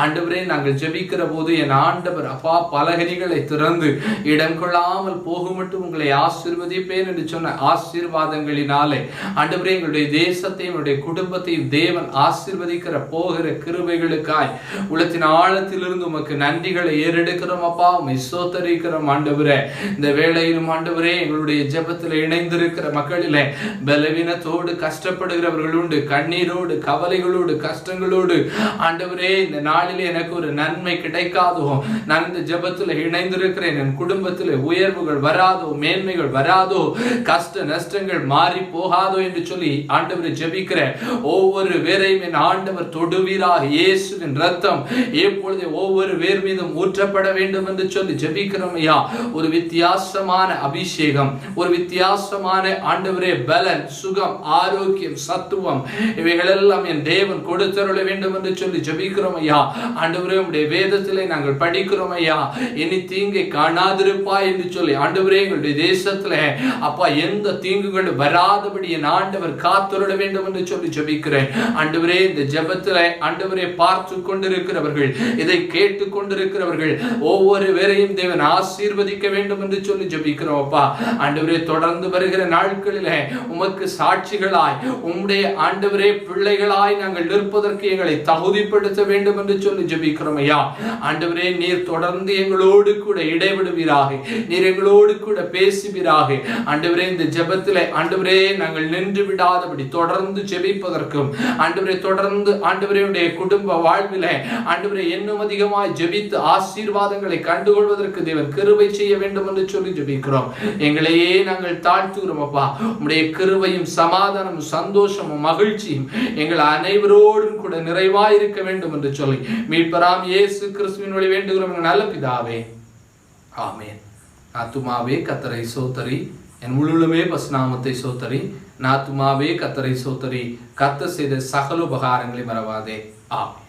ஆண்டவரே, நாங்கள் ஜெபிக்கிற போது என் ஆண்டவர் அப்பா பலகணிகளை திறந்து இடம் கொள்ளாமல் போகும் மட்டும் உங்களை ஆசீர்வதிப்பேன் என்று சொன்ன ஆசீர்வாதங்களினாலே ஆண்டவரே எங்களுடைய தேசத்தையும் என்னுடைய குடும்பத்தையும் தேவன் ஆசீர்வதிக்கிற போகிற கிருபைகளுக்காய் உள்ளத்தின் ஆழத்திலிருந்து உமக்கு நன்றி ஏறெடுக்கிறோம். அப்பா உம்மை ஸ்தோத்தரிக்கிறோம் ஆண்டவரே. இந்த வேளையிலும் ஆண்டவரே எங்களுடைய ஜெபத்தில் இணைந்திருக்கிற மக்களிலே பலவீனத்தோடு கஷ்டப்படுகிறவர்கள் உண்டு, கண்ணீரோடு கவலைகளோடு கஷ்டங்களோடு ஆண்டவரே இந்த நாளிலே எனக்கு ஒரு நன்மை கிடைக்காதோ, நான் இந்த ஜெபத்தில் இணைந்திருக்கிறேன், என் குடும்பத்தில் உயர்வுகள் வராதோ, மேன்மைகள் வராதோ, கஷ்ட நஷ்டங்கள் மாறி போகாதோ என்று சொல்லி ஆண்டவரை ஜெபிக்கிற ஒவ்வொரு வேரையும் என் ஆண்டவர் தொடுவீராக. இயேசுவின் ரத்தம் எப்பொழுது ஒவ்வொரு வேர் மீதும் ஊற்றப்பட வேண்டும் என்று சொல்லி ஜெபிக்கிறோம் ஐயா. ஒரு வித்தியாசமான அபிஷேகம், ஒரு வித்தியாசமான ஆண்டவரே பலன், சுகம், ஆரோக்கியம், சத்துவம் இவைகளெல்லாம் என் தேவன் கொடுத்தருள வேண்டும் என்று சொல்லி ஜெபிக்கிறோம் ஐயா. ஆண்டவரே, உம்முடைய வேதத்திலே நாங்கள் படிக்கிறோம் ஐயா, இனி தீங்கை காணாதிருப்பாய் என்று சொல்லி ஆண்டவரே எங்களுடைய தேசத்திலே அப்பா எந்த தீங்குகளும் வராதபடி என் ஆண்டவர் காத்தருள வேண்டும் என்று சொல்லி ஜெபிக்கிறேன். ஆண்டவரே, இந்த ஜெபத்திலே ஆண்டவரே பார்த்து கொண்டிருக்கிறவர்கள், இதை கேட்டுக் கொண்டிருக்கிற இருக்கிறவர்கள் ஒவ்வொரு பேரையும் தேவன் ஆசீர்வதிக்க வேண்டும் என்று சொல்லி ஜெபிக்கிறோம் அப்பா. ஆண்டவரே, தொடர்ந்து வருகிற நாட்களிலே உமக்கு சாட்சிகளாய் உம்முடைய ஆண்டவரே பிள்ளைகளாய் நாங்கள் நிற்பதற்கு எங்களை தகுதிப்படுத்த வேண்டும் என்று சொல்லி ஜெபிக்கிறோம் ஐயா. ஆண்டவரே, நீர் தொடர்ந்து எங்களோடு கூட இடைவிடுவீராக, நீர் எங்களோடு கூட பேசுவீராக. ஆண்டவரே, இந்த ஜெபத்திலே ஆண்டவரே நாங்கள் நின்று விடாதபடி தொடர்ந்து ஜெபிப்பதற்கும் ஆண்டவரே தொடர்ந்து ஆண்டவரே குடும்ப வாழ்விலே ஆண்டவரே இன்னும் அதிகமாய் ஜெபித்து ஆசீர்வாதங்களை கண்டுகொள்வதற்கு தேவன் கிருபை செய்ய வேண்டும் என்று சொல்லி ஜெபிக்கிறோம். எங்களையே நாங்கள் தாழ்த்துகிறோம் அப்பா. உம்முடைய கிருபையும் சமாதானமும் சந்தோஷமும் மகிழ்ச்சியும் எங்கள் அனைவரோடும் கூட நிறைவாய் இருக்க வேண்டும் என்று சொல்லி மீட்பராம் இயேசு கிறிஸ்துவின் வழி வேண்டுகிறோம் நல்ல பிதாவே, ஆமென். ஆத்துமாவே கர்த்தரை சோத்தரி, என் முழுமே பசுநாமத்தை சோத்தரி. நாத்துமாவே கர்த்தரை சோத்தரி, கர்த்தர் செய்த சகல உபகாரங்களை மறவாதே. ஆமென்.